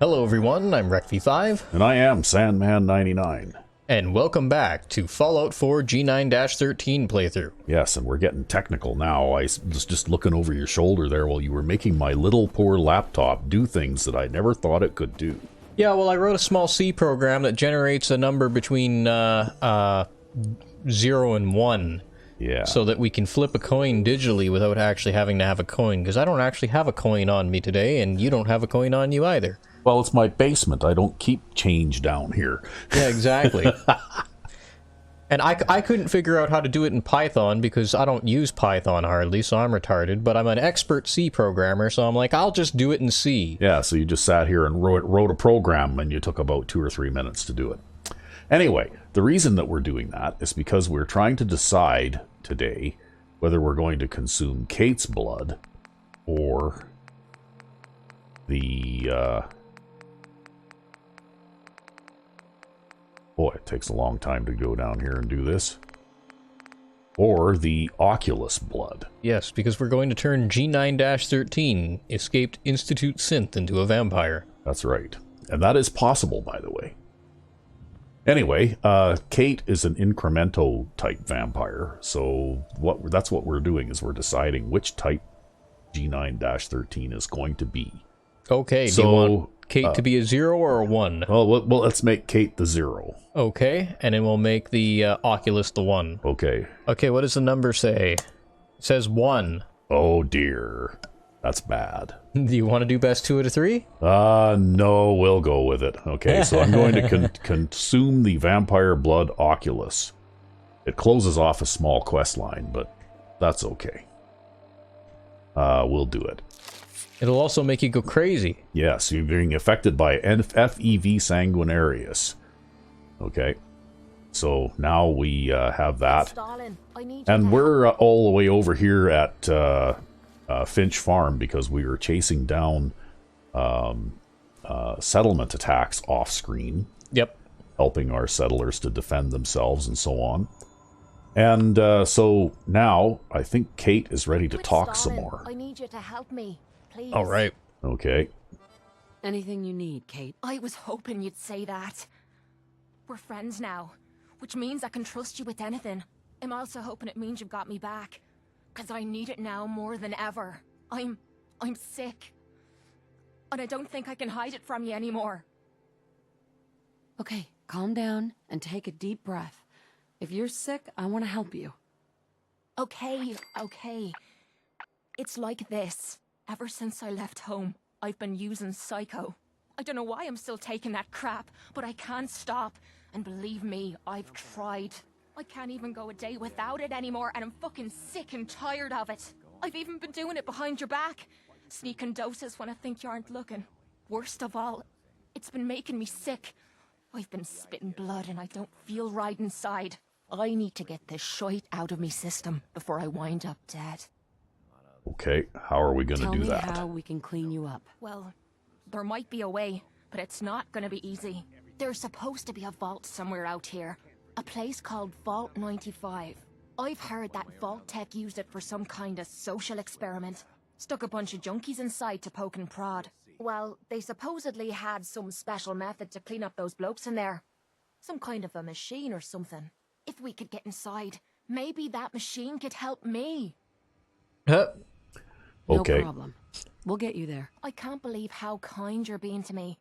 Hello everyone, I'm Recv5. And I am Sandman 99. And welcome back to Fallout 4 G9-13 playthrough. Yes, and we're getting technical now. I was just looking over your shoulder there while you were making my little poor laptop do things that I never thought it could do. Yeah, well, I wrote a small C program that generates a number between 0 and 1. Yeah. So that we can flip a coin digitally without actually having to have a coin. Because I don't actually have a coin on me today, and you don't have a coin on you either. Well, it's my basement. I don't keep change down here. Yeah, exactly. And I couldn't figure out how to do it in Python because I don't use Python hardly, so I'm retarded. But I'm an expert C programmer, so I'm like, I'll just do it in C. Yeah, so you just sat here and wrote a program, and you took about 2 or 3 minutes to do it. Anyway, the reason that we're doing that is because we're trying to decide today whether we're going to consume Cait's blood or the... Boy, it takes a long time to go down here and do this. Or the Oculus blood. Yes, because we're going to turn G9-13, escaped Institute Synth, into a vampire. That's right. And that is possible, by the way. Anyway, Cait is an incremento type vampire, so that's what we're doing, is we're deciding which type G9-13 is going to be. Okay, so, do you want Cait to be a 0 or a 1? Well, let's make Cait the 0. Okay, and then we'll make the Oculus the 1. Okay. Okay, what does the number say? It says 1. Oh dear. That's bad. Do you want to do best 2 out of 3? No, we'll go with it. Okay, so I'm going to consume the vampire blood Oculus. It closes off a small quest line, but that's okay. We'll do it. It'll also make you go crazy. Yes, you're being affected by FEV sanguinarius. Okay, so now we have that. And we're all the way over here at Finch Farm because we were chasing down settlement attacks off-screen. Yep. Helping our settlers to defend themselves and so on. And so now I think Cait is ready to talk some more. I need you to help me. Please. All right. Okay. Anything you need, Cait. I was hoping you'd say that. We're friends now, which means I can trust you with anything. I'm also hoping it means you've got me back, because I need it now more than ever. I'm sick, and I don't think I can hide it from you anymore. Okay, calm down and take a deep breath. If you're sick, I want to help you. Okay. It's like this. Ever since I left home, I've been using Psycho. I don't know why I'm still taking that crap, but I can't stop. And believe me, I've tried. I can't even go a day without it anymore, and I'm fucking sick and tired of it. I've even been doing it behind your back. Sneaking doses when I think you aren't looking. Worst of all, it's been making me sick. I've been spitting blood and I don't feel right inside. I need to get this shite out of me system before I wind up dead. Okay, how are we going to do that? Tell me how we can clean you up. Well, there might be a way, but it's not going to be easy. There's supposed to be a vault somewhere out here. A place called Vault 95. I've heard that Vault Tech used it for some kind of social experiment. Stuck a bunch of junkies inside to poke and prod. Well, they supposedly had some special method to clean up those blokes in there. Some kind of a machine or something. If we could get inside, maybe that machine could help me. Okay. No problem. We'll get you there. I can't believe how kind you're being to me,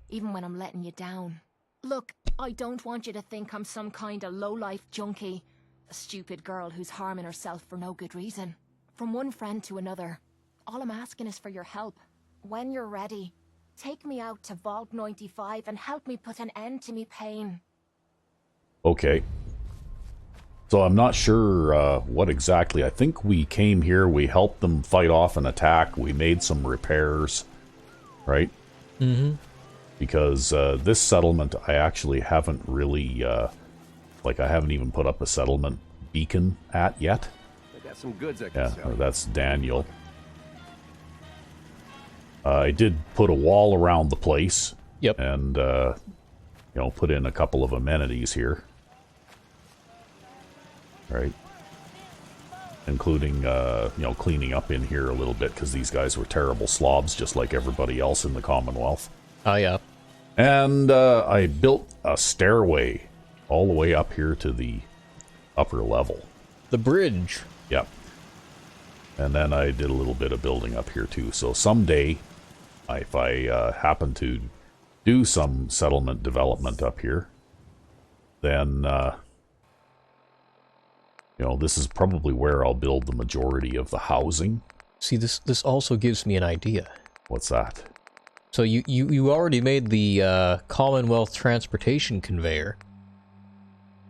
even when I'm letting you down. Look, I don't want you to think I'm some kind of low-life junkie. A stupid girl who's harming herself for no good reason. From one friend to another. All I'm asking is for your help. When you're ready, take me out to Vault 95 and help me put an end to me pain. Okay. So I'm not sure what exactly. I think we came here, we helped them fight off an attack, we made some repairs, right? Mm-hmm. Because this settlement, I actually haven't really, I haven't even put up a settlement beacon at yet. I got some goods I can sell. That's Daniel. I did put a wall around the place. Yep. And, put in a couple of amenities here. Right. Including, cleaning up in here a little bit, because these guys were terrible slobs, just like everybody else in the Commonwealth. Oh, yeah. And I built a stairway all the way up here to the upper level. The bridge. Yep. And then I did a little bit of building up here too. So someday, if I happen to do some settlement development up here, then, you know, this is probably where I'll build the majority of the housing. See, this also gives me an idea. What's that? So you already made the Commonwealth transportation conveyor.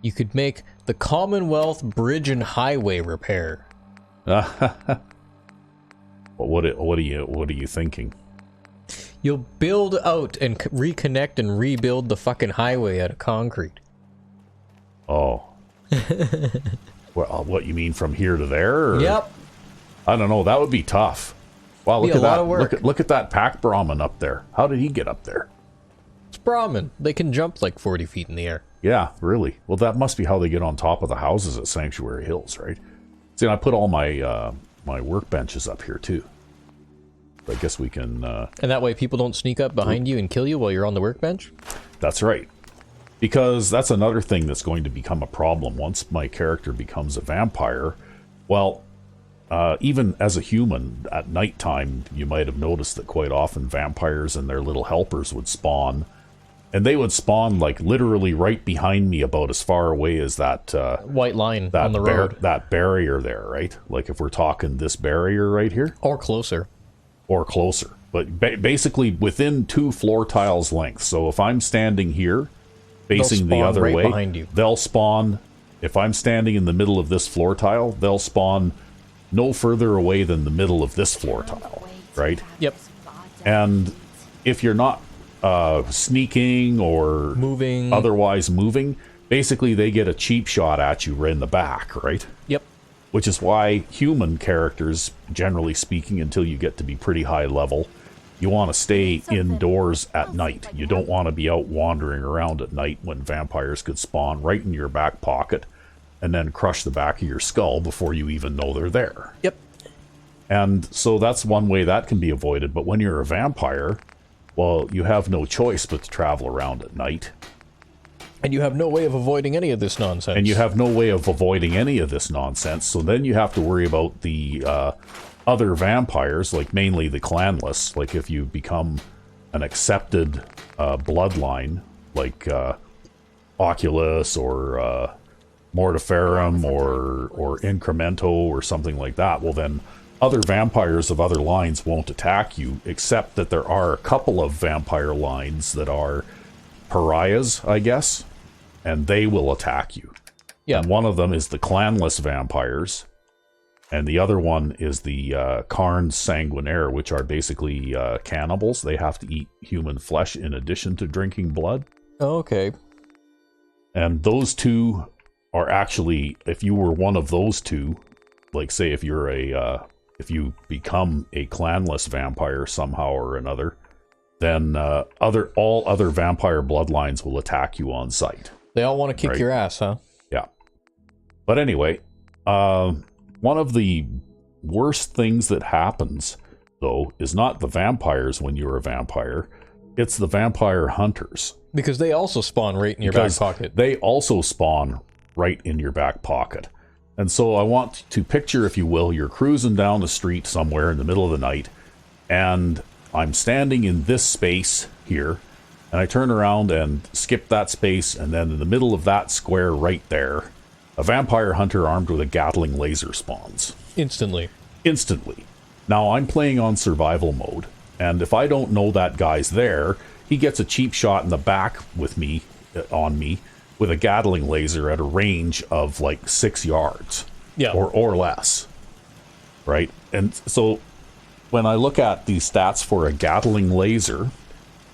You could make the Commonwealth Bridge and Highway repair. What are you thinking? You'll build out and reconnect and rebuild the fucking highway out of concrete. Oh. What you mean from here to there? Or? Yep. I don't know. That would be tough. Wow, look Be a at lot that. of work. Look at that pack Brahmin up there. How did he get up there? It's Brahmin. They can jump like 40 feet in the air. Yeah, really. Well, that must be how they get on top of the houses at Sanctuary Hills, right? See, I put all my my workbenches up here too. I guess we can... And that way people don't sneak up behind you and kill you while you're on the workbench? That's right. Because that's another thing that's going to become a problem once my character becomes a vampire. Well, even as a human, at nighttime, you might have noticed that quite often vampires and their little helpers would spawn. And they would spawn, like, literally right behind me about as far away as that... white line on the road. That barrier there, right? Like, if we're talking this barrier right here. Or closer. Or closer. But basically within 2 floor tiles length. So if I'm standing here, facing the other way, behind you. They'll spawn... If I'm standing in the middle of this floor tile, they'll spawn no further away than the middle of this floor tile, right? Yep. And if you're not sneaking or moving, otherwise moving, basically they get a cheap shot at you right in the back, right? Yep. Which is why human characters, generally speaking, until you get to be pretty high level, you want to stay indoors at night. You don't want to be out wandering around at night when vampires could spawn right in your back pocket and then crush the back of your skull before you even know they're there. Yep. And so that's one way that can be avoided. But when you're a vampire, well, you have no choice but to travel around at night. And you have no way of avoiding any of this nonsense. And you have no way of avoiding any of this nonsense. So then you have to worry about the other vampires, like mainly the clanless. Like if you become an accepted bloodline, like Oculus or Mortiferum or Incremento or something like that, well then other vampires of other lines won't attack you, except that there are a couple of vampire lines that are pariahs, I guess, and they will attack you. Yeah. And one of them is the clanless vampires, and the other one is the Carnes Sanguinaire, which are basically cannibals. They have to eat human flesh in addition to drinking blood. Okay. And those two are actually, if you were one of those two, like say if you're if you become a clanless vampire somehow or another, then all other vampire bloodlines will attack you on sight. They all want to kick your ass, huh? Yeah. But anyway, one of the worst things that happens, though, is not the vampires when you're a vampire. It's the vampire hunters. Because they also spawn right in your back pocket. They also spawn right in your back pocket. And so I want to picture, if you will, you're cruising down the street somewhere in the middle of the night, and I'm standing in this space here, and I turn around and skip that space, and then in the middle of that square right there, a vampire hunter armed with a Gatling laser spawns. Instantly. Instantly. Now, I'm playing on survival mode, and if I don't know that guy's there, he gets a cheap shot in the back with me, on me, with a Gatling laser at a range of like 6 yards. Yeah. Or less. Right? And so when I look at the stats for a Gatling laser,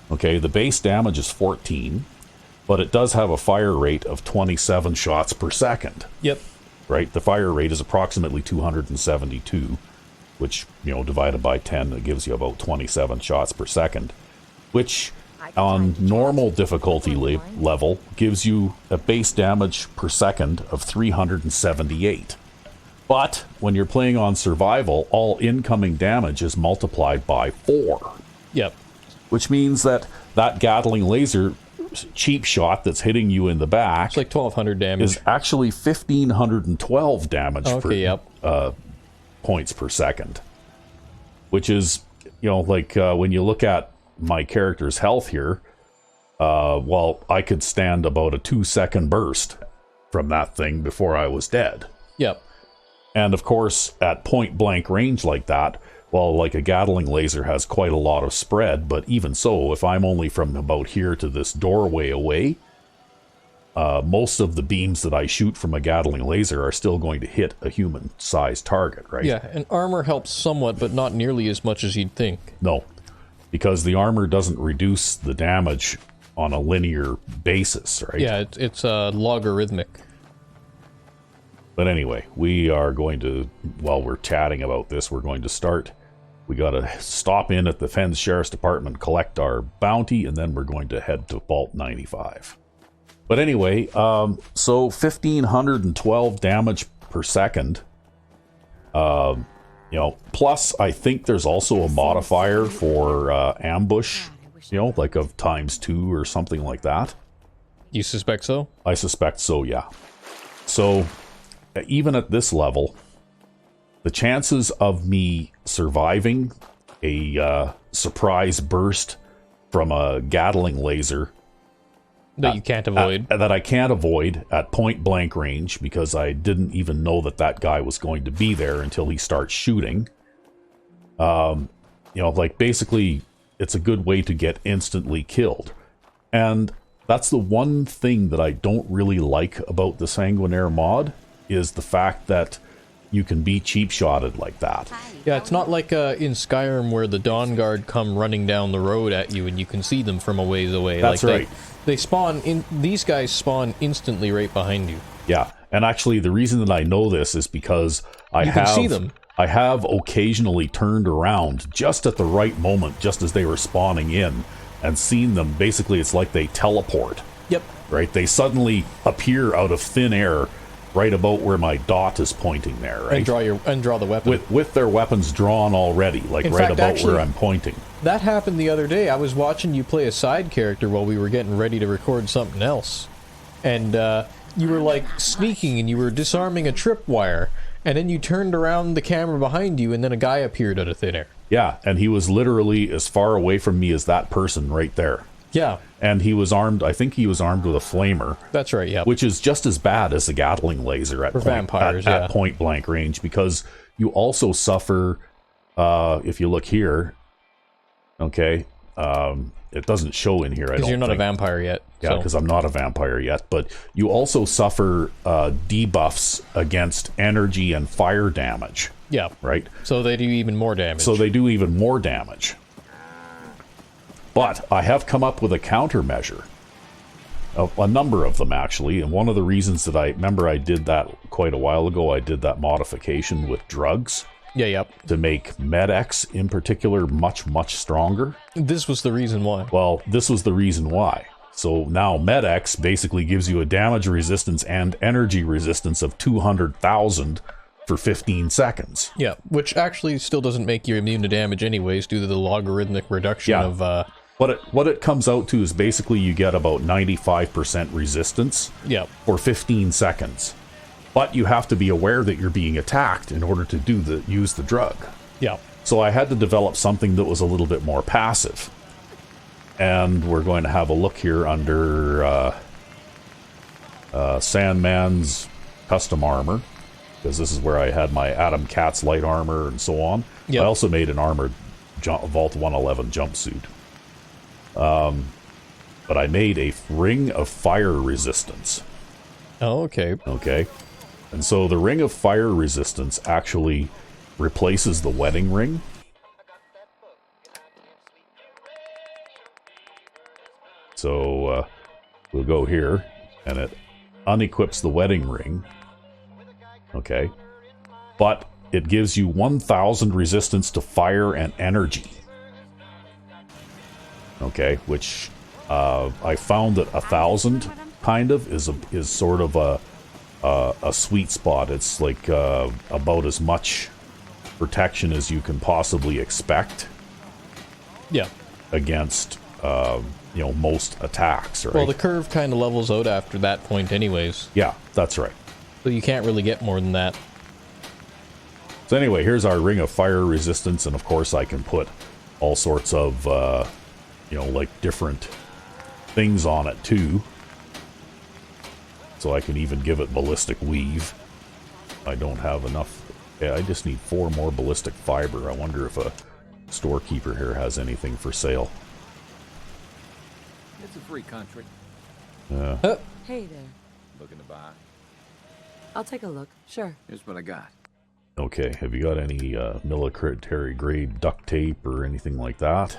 okay, the base damage is 14, but it does have a fire rate of 27 shots per second. Yep. Right? The fire rate is approximately 272, which, you know, divided by 10, it gives you about 27 shots per second, which on normal difficulty level gives you a base damage per second of 378. But when you're playing on survival, all incoming damage is multiplied by 4. Yep. which means that Gatling laser cheap shot that's hitting you in the back It's like 1,200 damage. is actually 1,512 damage Okay, points per second, which is, like when you look at my character's health here, well, I could stand about a 2-second burst from that thing before I was dead. Yep. And of course, at point blank range like that, well, like a Gatling laser has quite a lot of spread, but even so, if I'm only from about here to this doorway away, most of the beams that I shoot from a Gatling laser are still going to hit a human-sized target, right? Yeah, and armor helps somewhat, but not nearly as much as you'd think. No, because the armor doesn't reduce the damage on a linear basis, right? Yeah, it's logarithmic. But anyway, we are going to, while we're chatting about this, we're going to start. We got to stop in at the Fens Sheriff's Department, collect our bounty, and then we're going to head to Vault 95. But anyway, so 1,512 damage per second. Plus I think there's also a modifier for ambush, like of ×2 or something like that. You suspect so? I suspect so, yeah. So even at this level, the chances of me surviving a surprise burst from a Gatling laser That you can't avoid. that I can't avoid at point blank range, because I didn't even know that guy was going to be there until he starts shooting. Basically, it's a good way to get instantly killed. And that's the one thing that I don't really like about the Sanguinaire mod, is the fact that you can be cheap-shotted like that. Yeah, it's not like in Skyrim where the Dawn Guard come running down the road at you and you can see them from a ways away. That's like right. They spawn in. These guys spawn instantly right behind you. Yeah, and actually the reason that I know this is because I You can see them. I have occasionally turned around just at the right moment, just as they were spawning in, and seen them. Basically, it's like they teleport. Yep. Right? They suddenly appear out of thin air right about where my dot is pointing there, right? And draw the weapon. With their weapons drawn already, like In right fact, about actually, where I'm pointing. That happened the other day. I was watching you play a side character while we were getting ready to record something else. And you were like sneaking and you were disarming a tripwire. And then you turned around the camera behind you and then a guy appeared out of thin air. Yeah, and he was literally as far away from me as that person right there. Yeah. And he was armed, I think he was armed with a flamer. That's right, yeah. Which is just as bad as a Gatling laser at point blank range, because you also suffer, if you look here, okay, it doesn't show in here, I don't think. Because you're not a vampire yet. Yeah, because I'm not a vampire yet, but you also suffer debuffs against energy and fire damage. Yeah. Right? So they do even more damage. But I have come up with a countermeasure. A number of them, actually. And one of the reasons that I did that quite a while ago, I did that modification with drugs. Yeah, yep. To make MedX, in particular, much, much stronger. This was the reason why. Well, this was the reason why. So now MedX basically gives you a damage resistance and energy resistance of 200,000 for 15 seconds. Yeah, which actually still doesn't make you immune to damage anyways, due to the logarithmic reduction of... What it comes out to is basically you get about 95% resistance for 15 seconds. But you have to be aware that you're being attacked in order to use the drug. Yeah. So I had to develop something that was a little bit more passive. And we're going to have a look here under Sandman's custom armor, because this is where I had my Adam Cat's light armor and so on. Yep. I also made an armored Vault 111 jumpsuit. But I made a ring of fire resistance. Oh, okay. Okay. And so the ring of fire resistance actually replaces the wedding ring. So we'll go here, and it unequips the wedding ring. Okay. But it gives you 1,000 resistance to fire and energy. Okay, which I found that 1,000 kind of is sort of a sweet spot. It's like about as much protection as you can possibly expect. Yeah. against, you know, most attacks, right? Well, the curve kind of levels out after that point anyways. Yeah, that's right. So you can't really get more than that. So anyway, here's our ring of fire resistance, and of course I can put all sorts of, you know, like different things on it too. So I can even give it ballistic weave. I don't have enough. Yeah, I just need 4 more ballistic fiber. I wonder if a storekeeper here has anything for sale. It's a free country. Hey there. Looking to buy. I'll take a look. Sure. Here's what I got. Okay, have you got any military grade duct tape or anything like that?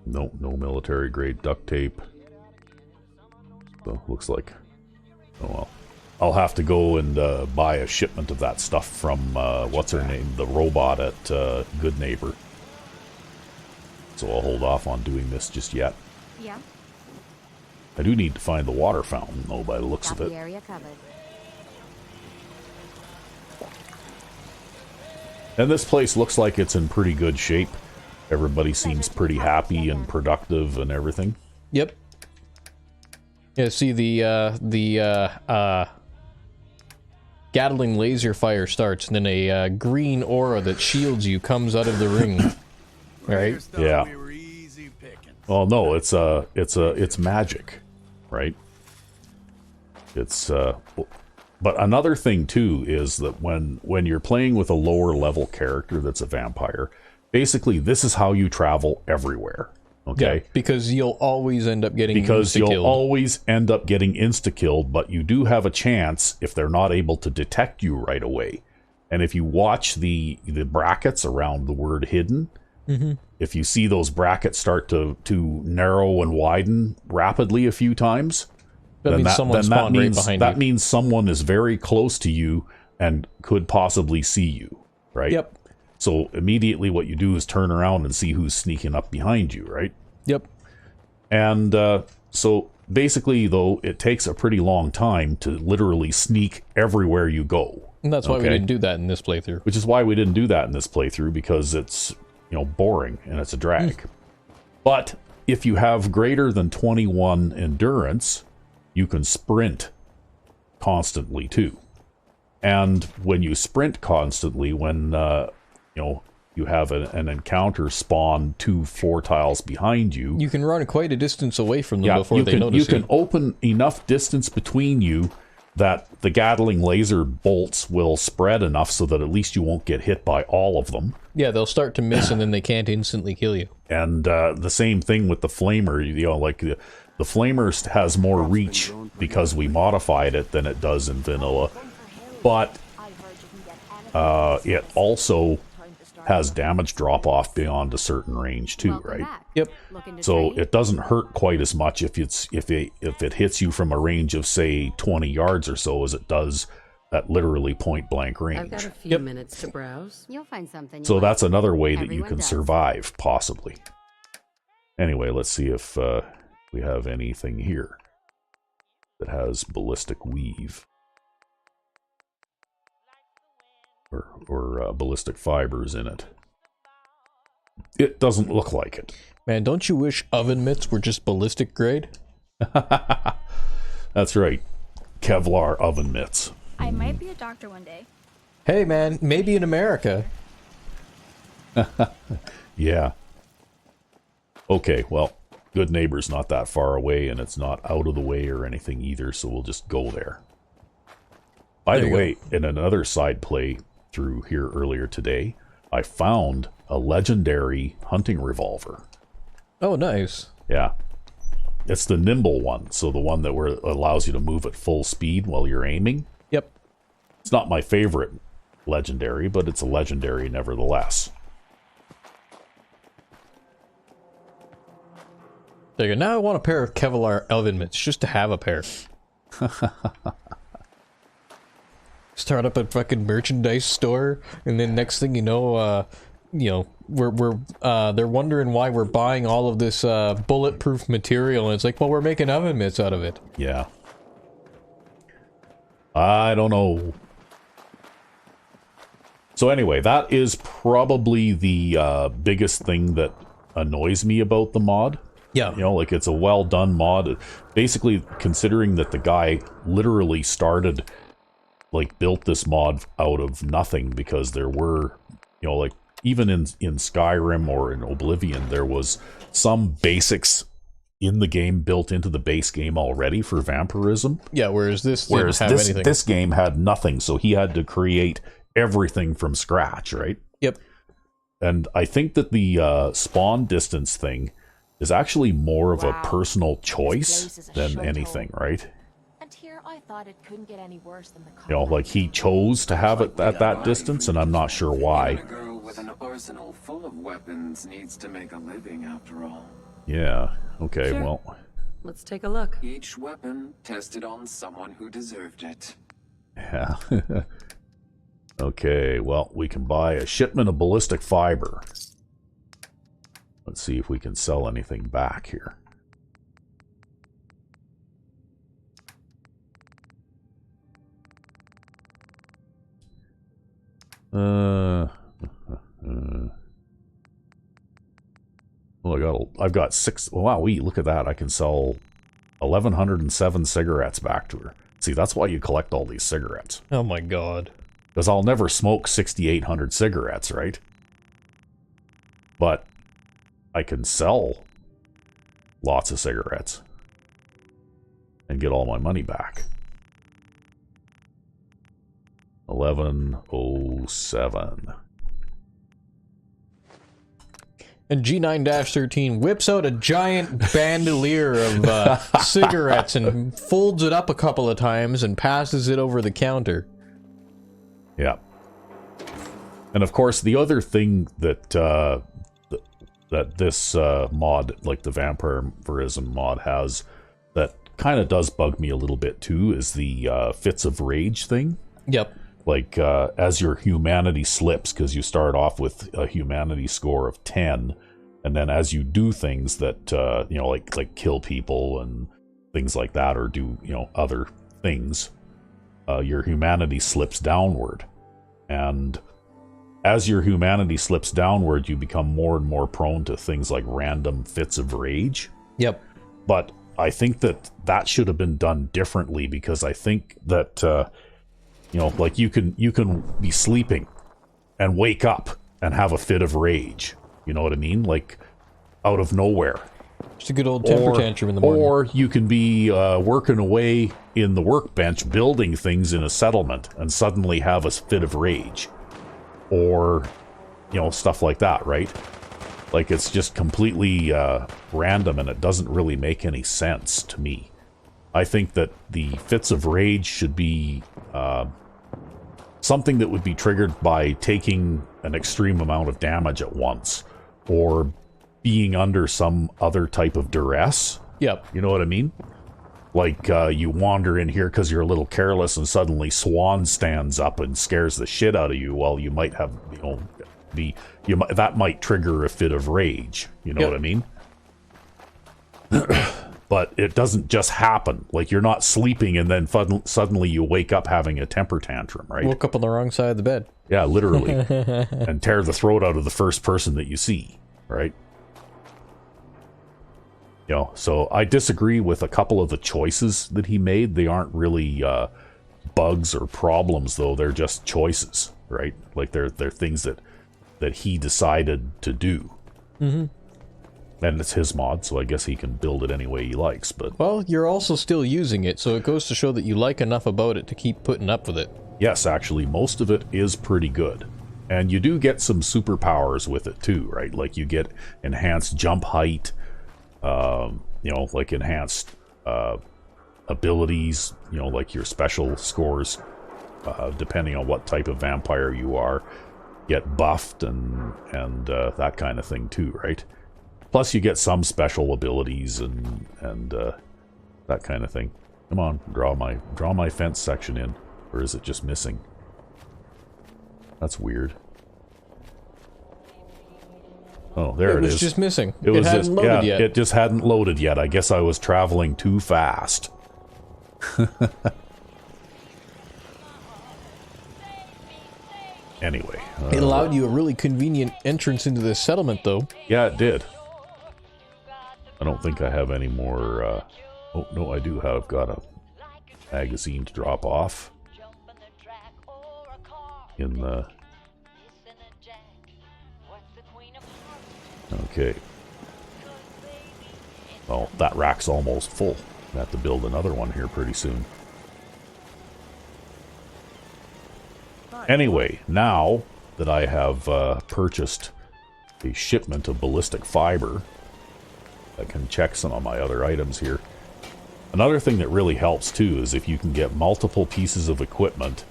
No, no military grade duct tape. So looks like, oh well. I'll have to go and buy a shipment of that stuff from, what's her name, the robot at Good Neighbor. So I'll hold off on doing this just yet. Yeah. I do need to find the water fountain, though, by the looks of it. The area covered. And this place looks like it's in pretty good shape. Everybody seems pretty happy and productive and everything. Yep. Yeah, see the Gatling laser fire starts, and then a green aura that shields you comes out of the ring. Right? Yeah. Well, no, it's magic, right? It's but another thing too is that when you're playing with a lower level character that's a vampire, basically this is how you travel everywhere. Okay, Yeah, because you'll always end up getting you'll always end up getting insta-killed, but you do have a chance if they're not able to detect you right away. And if you watch the brackets around the word hidden, if you see those brackets start to narrow and widen rapidly a few times, that means someone spawned right behind you. That means someone is very close to you and could possibly see you, right? Yep. So immediately what you do is turn around and see who's sneaking up behind you, right? Yep. And so basically, though, it takes a pretty long time to literally sneak everywhere you go. And that's why we didn't do that in this playthrough. Which is why we didn't do that in this playthrough, because it's, you know, boring and it's a drag. But if you have greater than 21 endurance, you can sprint constantly too. And when you sprint constantly, when you know, you have an encounter spawn 2-4 tiles behind you, You can run quite a distance away from them before they notice you can open enough distance between you that the Gatling laser bolts will spread enough so that at least you won't get hit by all of them. Yeah, they'll start to miss and then they can't instantly kill you. And the same thing with the Flamer. You know, like the Flamer has more reach because we modified it than it does in vanilla. But it also has damage drop off beyond a certain range too, right? Yep. So it doesn't hurt quite as much if it hits you from a range of say 20 yards or so as it does at literally point blank range. I've got a few minutes to browse. You'll find something. So that's another way that you Everyone can does. survive, possibly. Anyway, let's see if we have anything here that has ballistic weave. Or ballistic fibers in it. It doesn't look like it. Man, don't you wish oven mitts were just ballistic grade? That's right. Kevlar oven mitts. I might be a doctor one day. Hey man, maybe in America. Yeah. Okay, well, Good Neighbor's not that far away, and it's not out of the way or anything either, so we'll just go there. By the way, in another side play through here earlier today, I found a legendary hunting revolver. Oh, nice. Yeah. It's the nimble one, so the one that allows you to move at full speed while you're aiming. Yep. It's not my favorite legendary, but it's a legendary nevertheless. There you go. Now I want a pair of Kevlar oven mitts, just to have a pair. Start up a fucking merchandise store, and then next thing you know, they're wondering why we're buying all of this bulletproof material, and it's like, well, we're making oven mitts out of it. Yeah. I don't know. So anyway, that is probably the biggest thing that annoys me about the mod. Yeah. You know, like, it's a well done mod. Basically, considering that the guy literally started, like, built this mod out of nothing, because there were, you know, like, even in Skyrim or in Oblivion, there was some basics in the game built into the base game already for vampirism. Yeah, whereas this didn't have anything. This game had nothing, so he had to create everything from scratch, right? Yep. And I think that the spawn distance thing is actually more of a personal choice than anything, right? And here I thought it couldn't get any worse than the You know, like, he chose to have it at that distance, and I'm not sure why. A girl with an arsenal full of weapons needs to make a living, after all. Yeah, okay, Sure. well, Let's take a look. Each weapon tested on someone who deserved it. yeah. Okay, well, we can buy a shipment of ballistic fiber. Let's see if we can sell anything back here. Well, I've got 6. Wow, look at that. I can sell 1,107 cigarettes back to her. See, that's why you collect all these cigarettes. Oh my god. Because I'll never smoke 6,800 cigarettes, right? But I can sell lots of cigarettes and get all my money back. 1107. And G9-13 whips out a giant bandolier of cigarettes and folds it up a couple of times and passes it over the counter. Yeah. And of course, the other thing that that this mod, like the vampirism mod, has that kind of does bug me a little bit too is the fits of rage thing. Yep. Like, as your humanity slips, because you start off with a humanity score of 10, and then as you do things that, you know, like kill people and things like that, or do, you know, other things, your humanity slips downward. And as your humanity slips downward, you become more and more prone to things like random fits of rage. Yep. But I think that should have been done differently, because I think that... you know, like, you can be sleeping and wake up and have a fit of rage. You know what I mean? Like, out of nowhere. Just a good old temper tantrum in the morning. Or you can be working away in the workbench, building things in a settlement, and suddenly have a fit of rage. Or, you know, stuff like that, right? Like, it's just completely random, and it doesn't really make any sense to me. I think that the fits of rage should be something that would be triggered by taking an extreme amount of damage at once, or being under some other type of duress. Yep. You know what I mean? Like, you wander in here because you're a little careless, and suddenly Swan stands up and scares the shit out of you. While you might have, you know, that might trigger a fit of rage. You know what I mean? But it doesn't just happen. Like, you're not sleeping and then suddenly you wake up having a temper tantrum, right? Woke up on the wrong side of the bed. Yeah, literally. And tear the throat out of the first person that you see, right? You know, so I disagree with a couple of the choices that he made. They aren't really bugs or problems, though. They're just choices, right? Like, they're things that he decided to do. Mm-hmm. And it's his mod, so I guess he can build it any way he likes, but... Well, you're also still using it, so it goes to show that you like enough about it to keep putting up with it. Yes, actually, most of it is pretty good. And you do get some superpowers with it, too, right? Like, you get enhanced jump height, you know, like enhanced abilities, you know, like your special scores, depending on what type of vampire you are, get buffed and that kind of thing, too, right? Plus, you get some special abilities and that kind of thing. Come on, draw my fence section in, or is it just missing? That's weird. Oh, there it is. It was just missing. It was hadn't loaded yet. It just hadn't loaded yet. I guess I was traveling too fast. Anyway. It allowed you a really convenient entrance into this settlement, though. Yeah, it did. I don't think I have any more... oh, no, I do have got a magazine to drop off. In the... Okay. Well, that rack's almost full. I have to build another one here pretty soon. Anyway, now that I have purchased a shipment of ballistic fiber, I can check some of my other items here. Another thing that really helps too is if you can get multiple pieces of equipment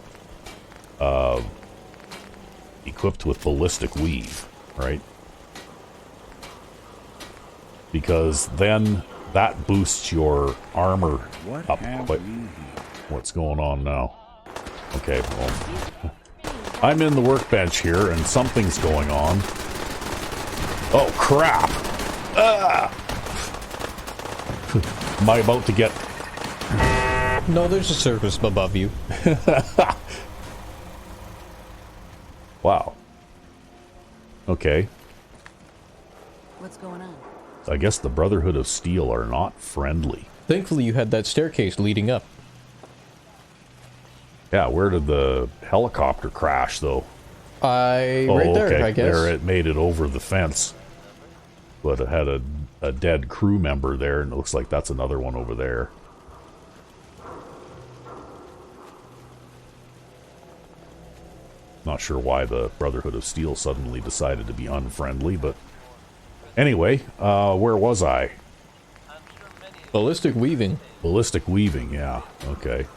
equipped with ballistic weave, right? Because then that boosts your armor up quite... What's going on now? Okay, well... I'm in the workbench here, and something's going on. Oh, crap! Ah! Am I about to get... No, there's a surface above you. Wow. Okay. What's going on? I guess the Brotherhood of Steel are not friendly. Thankfully, you had that staircase leading up. Yeah, where did the helicopter crash, though? Right there, okay. I guess. There, it made it over the fence. But it had a dead crew member there, and it looks like that's another one over there. Not sure why the Brotherhood of Steel suddenly decided to be unfriendly, but... Anyway, where was I? Ballistic weaving. Ballistic weaving, yeah. Okay.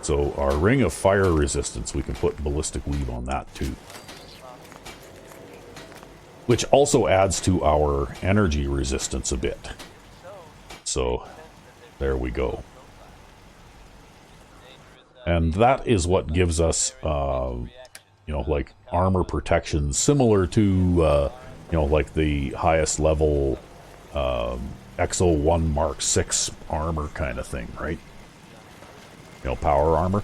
So our ring of fire resistance, we can put ballistic weave on that too. Which also adds to our energy resistance a bit. So, there we go. And that is what gives us, you know, like armor protection similar to, you know, like the highest level XO1 Mark 6 armor kind of thing, right? You know, power armor.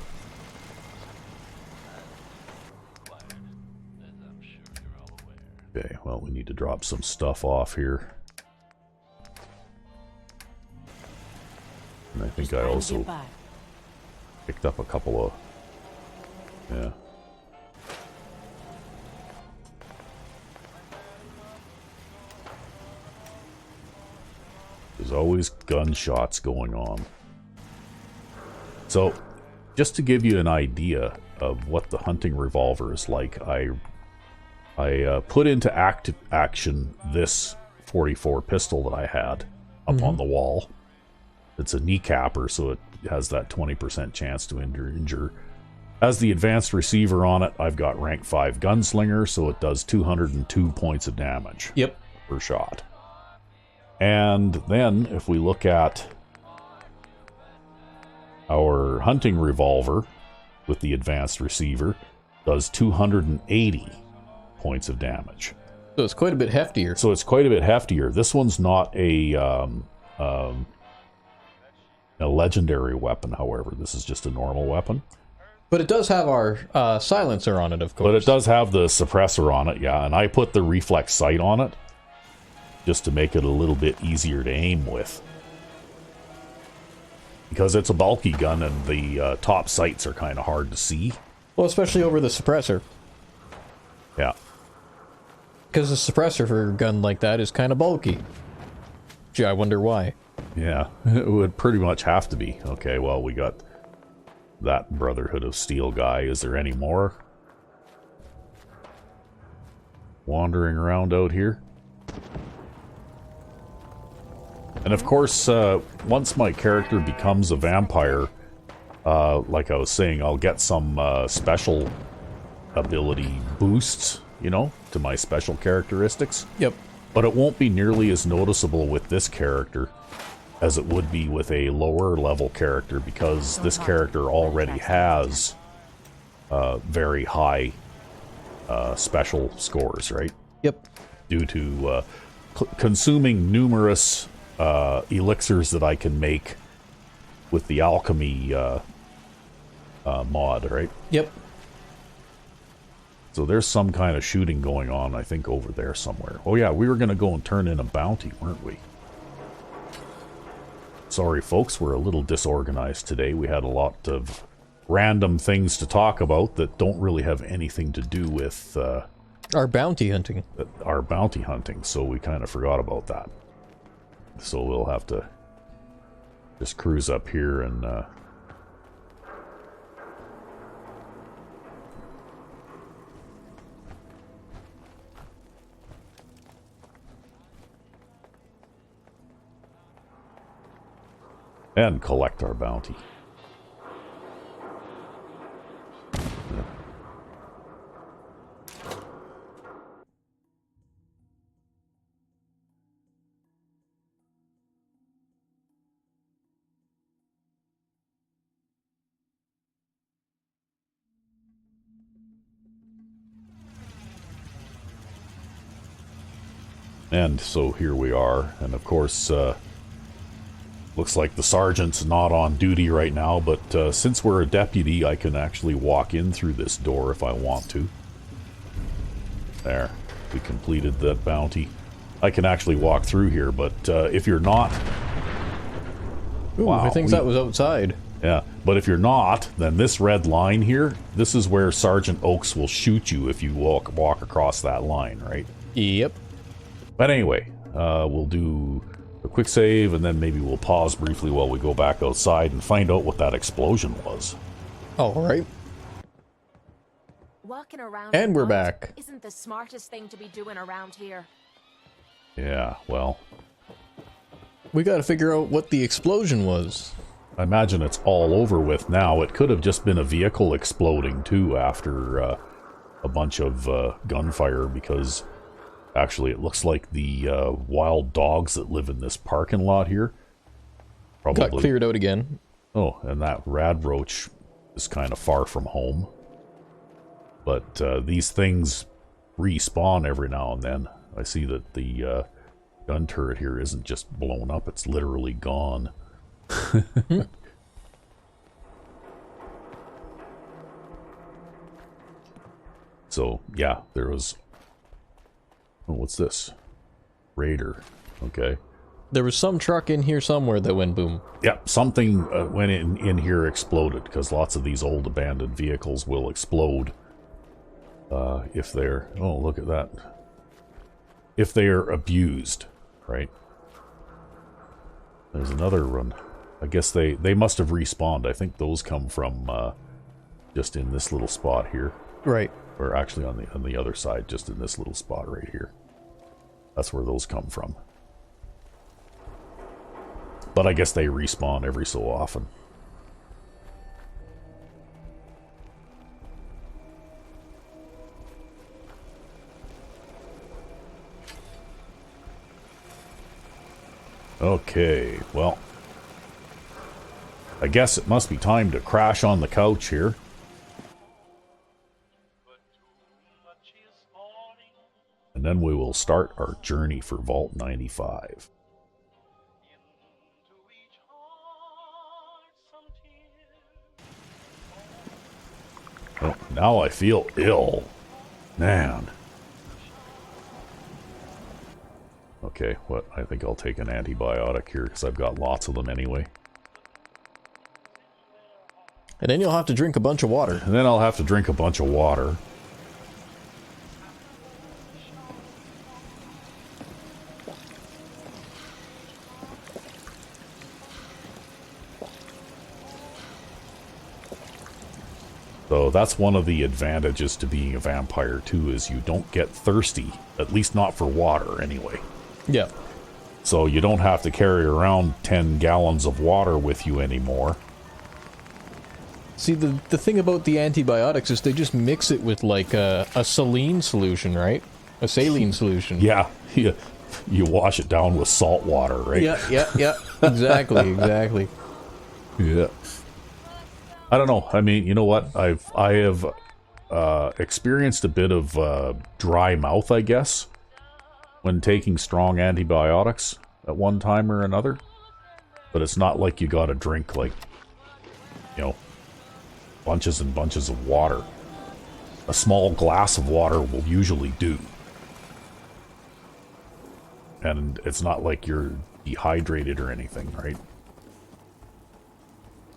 Okay, well, we need to drop some stuff off here. And I think I also picked up a couple of... Yeah. There's always gunshots going on. So, just to give you an idea of what the hunting revolver is like, I put into active action this 44 pistol that I had up on the wall. It's a kneecapper, so it has that 20% chance to injure. As the advanced receiver on it, I've got rank 5 gunslinger, so it does 202 points of damage per shot. And then, if we look at our hunting revolver with the advanced receiver, does 280 points of damage. So it's quite a bit heftier. So it's quite a bit heftier. This one's not a legendary weapon, however. This is just a normal weapon. But it does have our silencer on it, of course. But it does have the suppressor on it, yeah. And I put the reflex sight on it just to make it a little bit easier to aim with. Because it's a bulky gun and the top sights are kind of hard to see. Well, especially over the suppressor. Yeah. Because the suppressor for a gun like that is kind of bulky. Gee, I wonder why. Yeah, it would pretty much have to be. Okay, well, we got that Brotherhood of Steel guy. Is there any more wandering around out here? And of course, once my character becomes a vampire, like I was saying, I'll get some special ability boosts, you know, to my special characteristics. Yep. But it won't be nearly as noticeable with this character as it would be with a lower level character, because this character already has very high special scores, right? Yep. Due to consuming numerous elixirs that I can make with the alchemy mod, right? Yep. So there's some kind of shooting going on, I think, over there somewhere. Oh yeah, we were going to go and turn in a bounty, weren't we? Sorry, folks, we're a little disorganized today. We had a lot of random things to talk about that don't really have anything to do with our bounty hunting. So we kind of forgot about that. So we'll have to just cruise up here and collect our bounty. And so here we are, and of course, looks like the sergeant's not on duty right now, but since we're a deputy, I can actually walk in through this door if I want to. There, we completed that bounty. I can actually walk through here, but if you're not... Ooh, wow, I think that was outside. Yeah, but if you're not, then this red line here, this is where Sergeant Oakes will shoot you if you walk across that line, right? Yep. But anyway, we'll do a quick save, and then maybe we'll pause briefly while we go back outside and find out what that explosion was. All right. Walking around and we're back. Isn't the smartest thing to be doing around here. Yeah, well, we got to figure out what the explosion was. I imagine it's all over with now. It could have just been a vehicle exploding too after a bunch of gunfire, because actually it looks like the wild dogs that live in this parking lot here probably got cleared out again. Oh, and that rad roach is kind of far from home. But these things respawn every now and then. I see that the gun turret here isn't just blown up, it's literally gone. So, yeah, there was... Oh, what's this? Raider. Okay. There was some truck in here somewhere that went boom. Yep, something went in here, exploded, because lots of these old abandoned vehicles will explode if they're... Oh, look at that. If they are abused, right? There's another one. I guess they must have respawned. I think those come from just in this little spot here. Right. Or actually on the other side, just in this little spot right here. That's where those come from. But I guess they respawn every so often. Okay, well, I guess it must be time to crash on the couch here. And then we will start our journey for Vault 95. Oh, now I feel ill. Man. Okay, what? I think I'll take an antibiotic here because I've got lots of them anyway. And then you'll have to drink a bunch of water. And then I'll have to drink a bunch of water. So that's one of the advantages to being a vampire too, is you don't get thirsty, at least not for water anyway. Yeah. So you don't have to carry around 10 gallons of water with you anymore. See, the thing about the antibiotics is they just mix it with like a saline solution, right? A saline solution. Yeah, you wash it down with salt water, right? Yeah. Exactly, exactly. Yeah. I don't know. I mean, you know what? I have experienced a bit of dry mouth, I guess, when taking strong antibiotics at one time or another. But it's not like you gotta drink, like, you know, bunches and bunches of water. a small glass of water will usually do. And it's not like you're dehydrated or anything, right?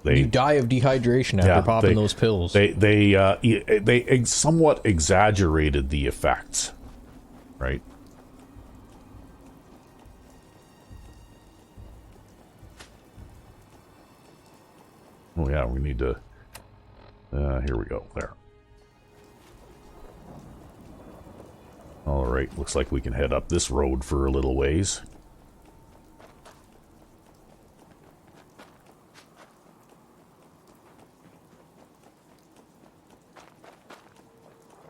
You die of dehydration after popping those pills. They somewhat exaggerated the effects, right? Oh yeah, we need to... here we go, there. Alright, looks like we can head up this road for a little ways.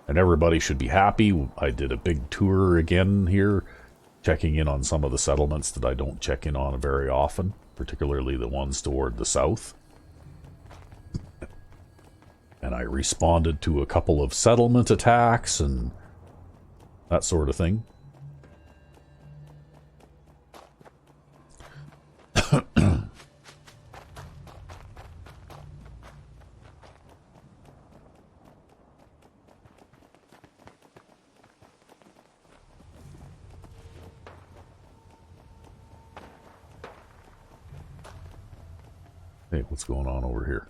And everybody should be happy. I did a big tour again here, checking in on some of the settlements that I don't check in on very often, particularly the ones toward the south. And I responded to a couple of settlement attacks and that sort of thing. Hey, what's going on over here?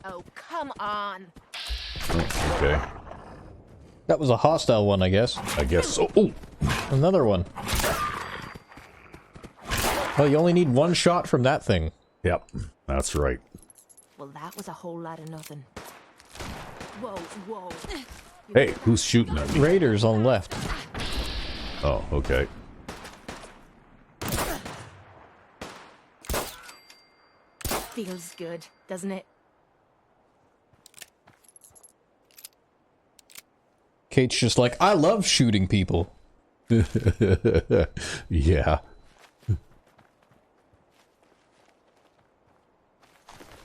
Oh, come on. Oh, okay. That was a hostile one, I guess. I guess so. Oh! Another one. Oh, you only need one shot from that thing. Yep, that's right. Well, that was a whole lot of nothing. Whoa, whoa. Hey, who's shooting at me? Raiders on left. Oh, okay. Feels good, doesn't it? Cait's just like, I love shooting people. Yeah.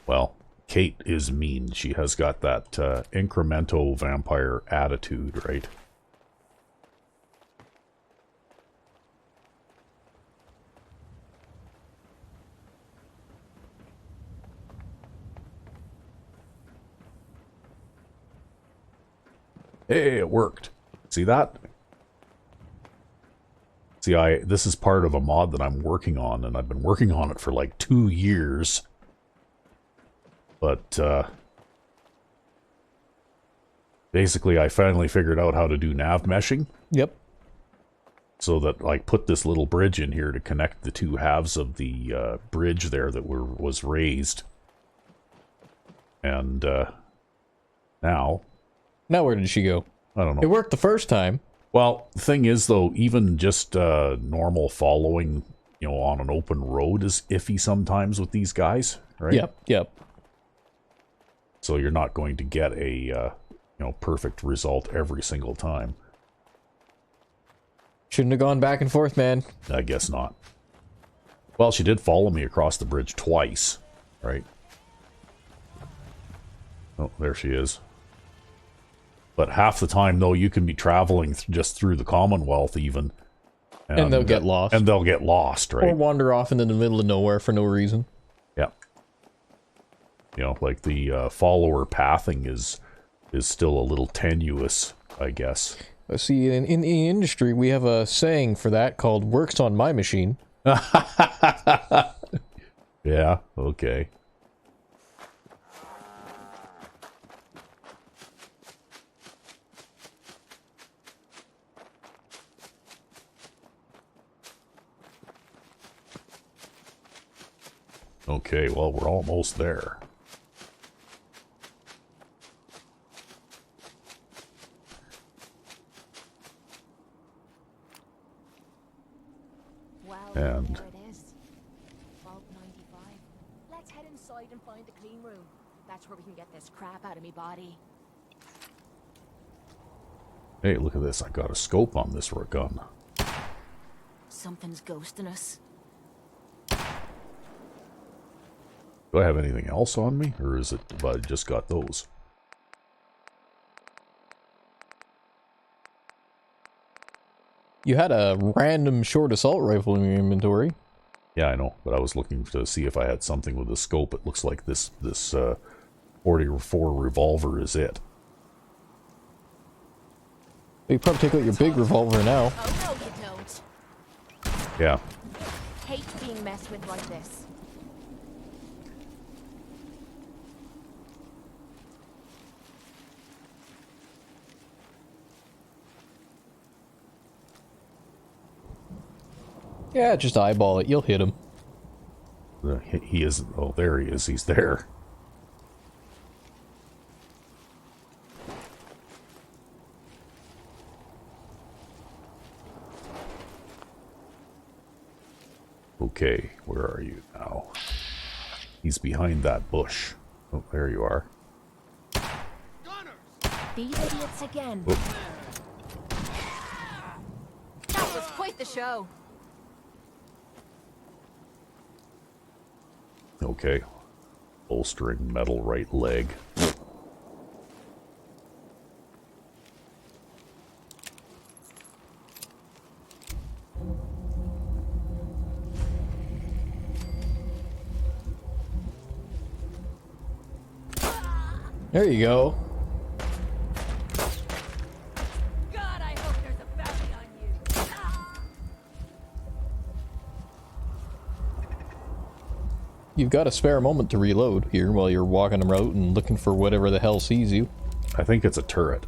Well, Cait is mean. She has got that incremental vampire attitude, right? Hey, it worked. See that? See, this is part of a mod that I'm working on, and I've been working on it for like 2 years. But, basically I finally figured out how to do nav meshing. Yep. So that I put this little bridge in here to connect the two halves of the bridge there that was raised. And, now... Now where did she go? I don't know. It worked the first time. Well, the thing is, though, even just normal following, you know, on an open road is iffy sometimes with these guys, right? Yep, yep. So you're not going to get a, you know, perfect result every single time. Shouldn't have gone back and forth, man. I guess not. Well, she did follow me across the bridge twice, right? Oh, there she is. But half the time, though, you can be traveling just through the Commonwealth even. And they'll get lost. And they'll get lost, right? Or wander off into the middle of nowhere for no reason. Yeah. You know, like the follower pathing is still a little tenuous, I guess. See, in the industry, we have a saying for that called "works on my machine." Yeah, okay. Okay, well, we're almost there. Well, And there it is. Vault 95. Let's head inside and find the clean room. That's where we can get this crap out of me body. hey, look at this. I got a scope on this gun. Something's ghosting us. Do I have anything else on me? Or is it, I just got those? You had a random short assault rifle in your inventory. Yeah, I know, but I was looking to see if I had something with a scope. It looks like this 44 revolver is it. You probably take out your big revolver now. Oh, no, you don't. Yeah. Hate being messed with like this. Yeah, just eyeball it. You'll hit him. He isn't. Oh, there he is. He's there. Okay, where are you now? He's behind that bush. Oh, there you are. These idiots again. Oh. That was quite the show. Okay. Bolstering metal right leg. There you go. God, I hope there's a bounty on you. You've got a spare moment to reload here while you're walking around and looking for whatever the hell sees you. I think it's a turret.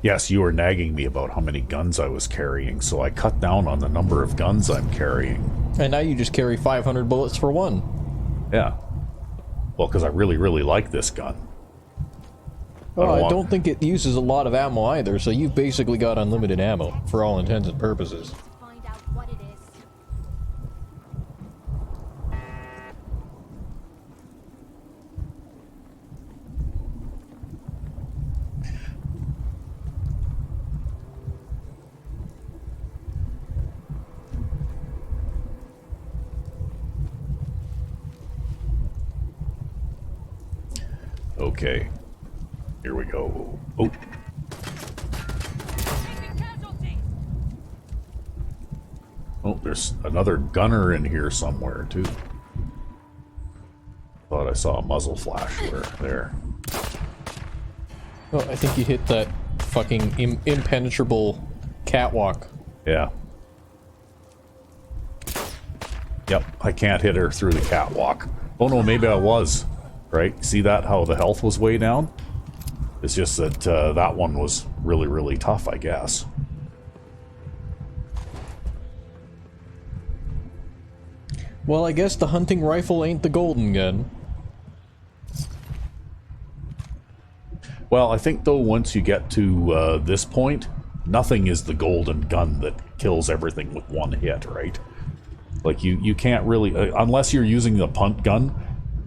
Yes, you were nagging me about how many guns I was carrying, so I cut down on the number of guns I'm carrying. And now you just carry 500 bullets for one. Yeah. Well, because I really, really like this gun. Well, I don't think it uses a lot of ammo either, so you've basically got unlimited ammo, for all intents and purposes. Find out what it is. Okay. Here we go. Oh. Oh, there's another gunner in here somewhere, too. Thought I saw a muzzle flash there. Oh, I think you hit that fucking impenetrable catwalk. Yeah. Yep, I can't hit her through the catwalk. Oh no, maybe I was. Right? See that? How the health was way down? It's just that that one was really, really tough, I guess. Well, I guess the hunting rifle ain't the golden gun. Well, I think though once you get to this point, nothing is the golden gun that kills everything with one hit, right? Like you can't really, unless you're using the punt gun,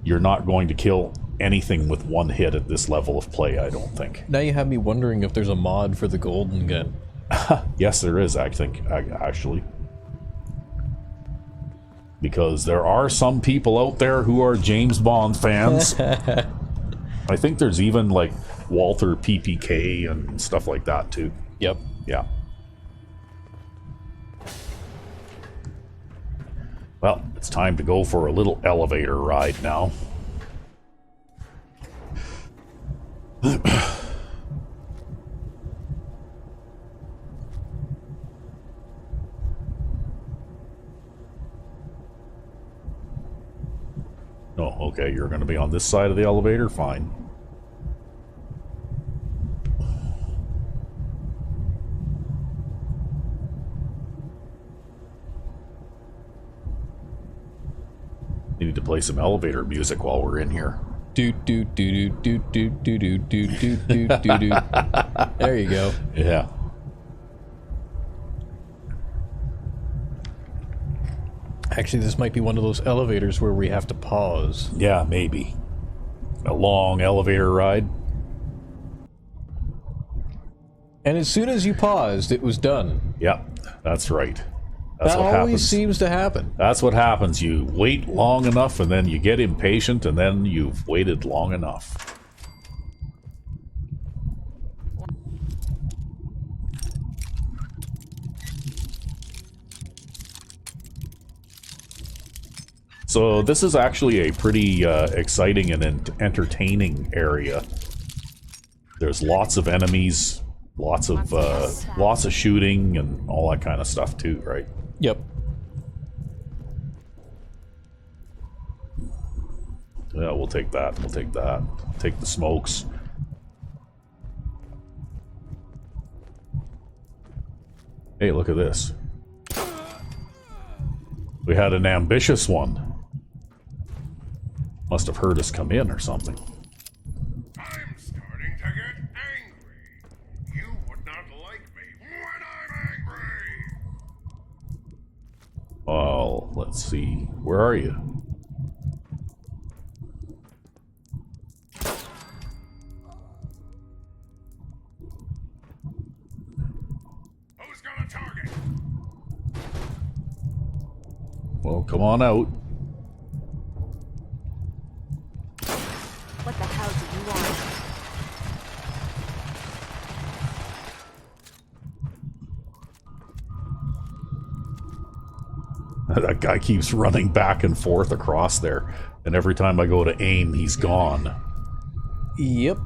you're not going to kill anything with one hit at this level of play, I don't think. Now you have me wondering if there's a mod for the golden gun. Yes, there is, I think, actually. Because there are some people out there who are James Bond fans. I think there's even, like, Walther PPK and stuff like that, too. Yep. Yeah. Well, it's time to go for a little elevator ride now. Oh, okay, you're going to be on this side of the elevator? Fine. Need to play some elevator music while we're in here. Do do do do do do do do do do do do. There you go. Yeah. Actually, this might be one of those elevators where we have to pause. Yeah, maybe. A long elevator ride. And as soon as you paused, it was done. Yep, that's right. That's That what always happens. seems to happen. That's what happens. You wait long enough and then you get impatient and then you've waited long enough. So this is actually a pretty exciting and entertaining area. There's lots of enemies, lots of shooting and all that kind of stuff too, right? Yep. Yeah, we'll take that. We'll take that. Take the smokes. Hey, look at this. We had an ambitious one. Must have heard us come in or something. I'm starting to get angry. You would not like me when I'm angry. Oh, let's see. Where are you? Who's got a target? Well, come on out. What the hell do you want? That guy keeps running back and forth across there. And every time I go to aim, he's gone. Yep.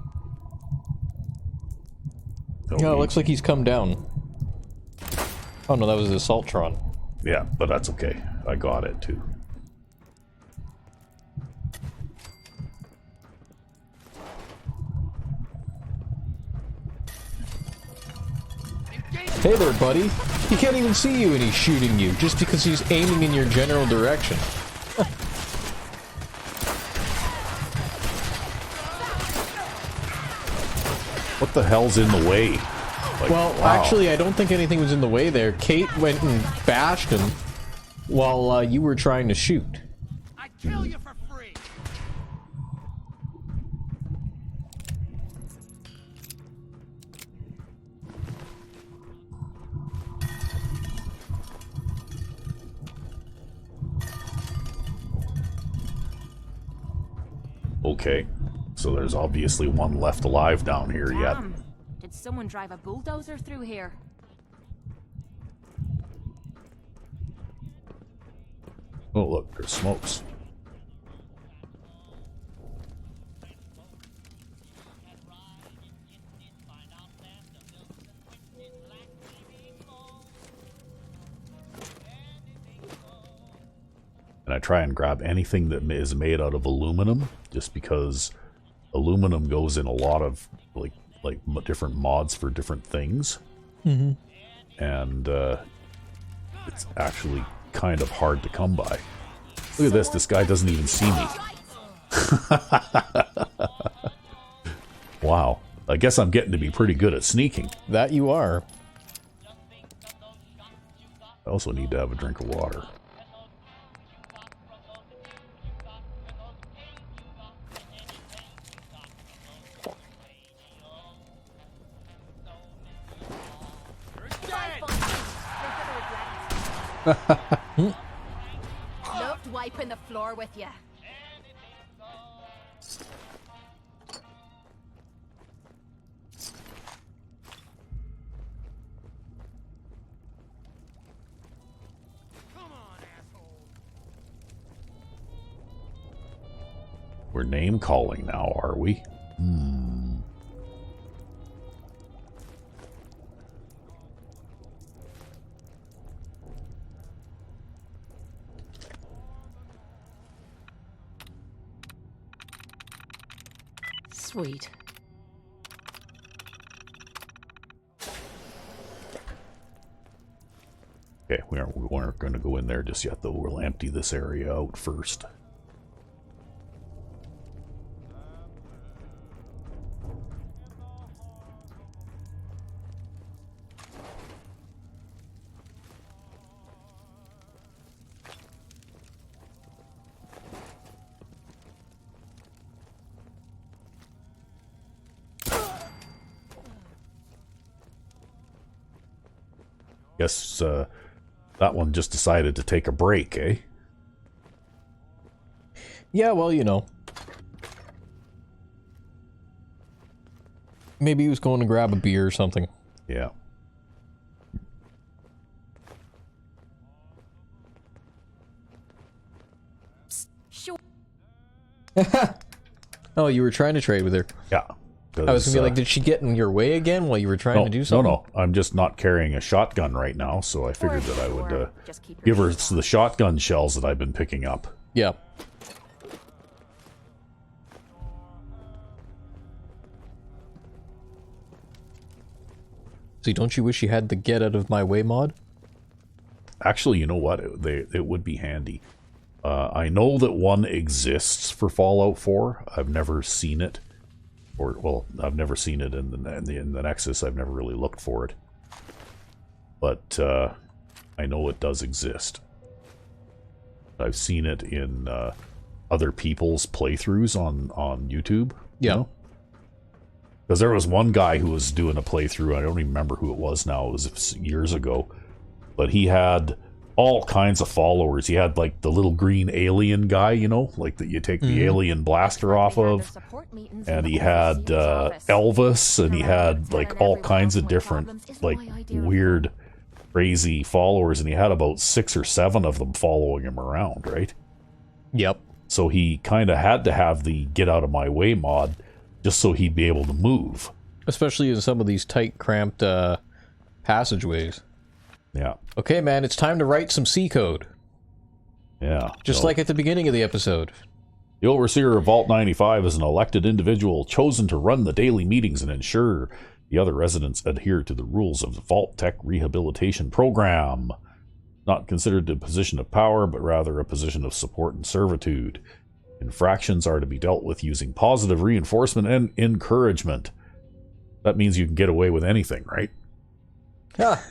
So Yeah, it looks like he's come down. Oh no, that was the Assaultron. Yeah, but that's okay. I got it too. Hey there, buddy. He can't even see you and he's shooting you just because he's aiming in your general direction. What the hell's in the way? Like, Well, wow. actually, I don't think anything was in the way there. Cait went and bashed him while you were trying to shoot. I'd kill you for free. Okay, so there's obviously one left alive down here yet. Damn. Did someone drive a bulldozer through here? Oh, look, there's smokes. And I try and grab anything that is made out of aluminum, just because aluminum goes in a lot of like different mods for different things. Mm-hmm. And it's actually kind of hard to come by. Look at this, this guy doesn't even see me. Wow. I guess I'm getting to be pretty good at sneaking. That you are. I also need to have a drink of water. Loved wiping the floor with you. We're name calling now, are we? Hmm. Sweet. Okay, we aren't going to go in there just yet, though. We'll empty this area out first. Guess that one just decided to take a break, eh? Yeah, well, you know. Maybe he was going to grab a beer or something. Yeah. Oh, you were trying to trade with her. Yeah. I was gonna be like, did she get in your way again while you were trying to do something? No. I'm just not carrying a shotgun right now, so I figured that I would give her the shotgun shells that I've been picking up. Yeah. See, don't you wish you had the get out of my way mod? Actually, you know what? It would be handy. I know that one exists for Fallout 4. I've never seen it. Or, well, I've never seen it in the Nexus. I've never really looked for it. But I know it does exist. I've seen it in other people's playthroughs on YouTube. Yeah. Because there was one guy who was doing a playthrough. I don't even remember who it was now. It was years ago. But he had all kinds of followers. He had like the little green alien guy, you know, like that you take the alien blaster off of. And he had Elvis, and he had like all kinds of different like weird, crazy followers. And he had about 6 or 7 of them following him around, right? Yep. So he kind of had to have the get out of my way mod just so he'd be able to move. Especially in some of these tight, cramped passageways. Yeah. Okay, man, it's time to write some C code. Yeah. Just like at the beginning of the episode. The Overseer of Vault 95 is an elected individual chosen to run the daily meetings and ensure the other residents adhere to the rules of the Vault Tech Rehabilitation Program. Not considered a position of power, but rather a position of support and servitude. Infractions are to be dealt with using positive reinforcement and encouragement. That means you can get away with anything, right? Yeah.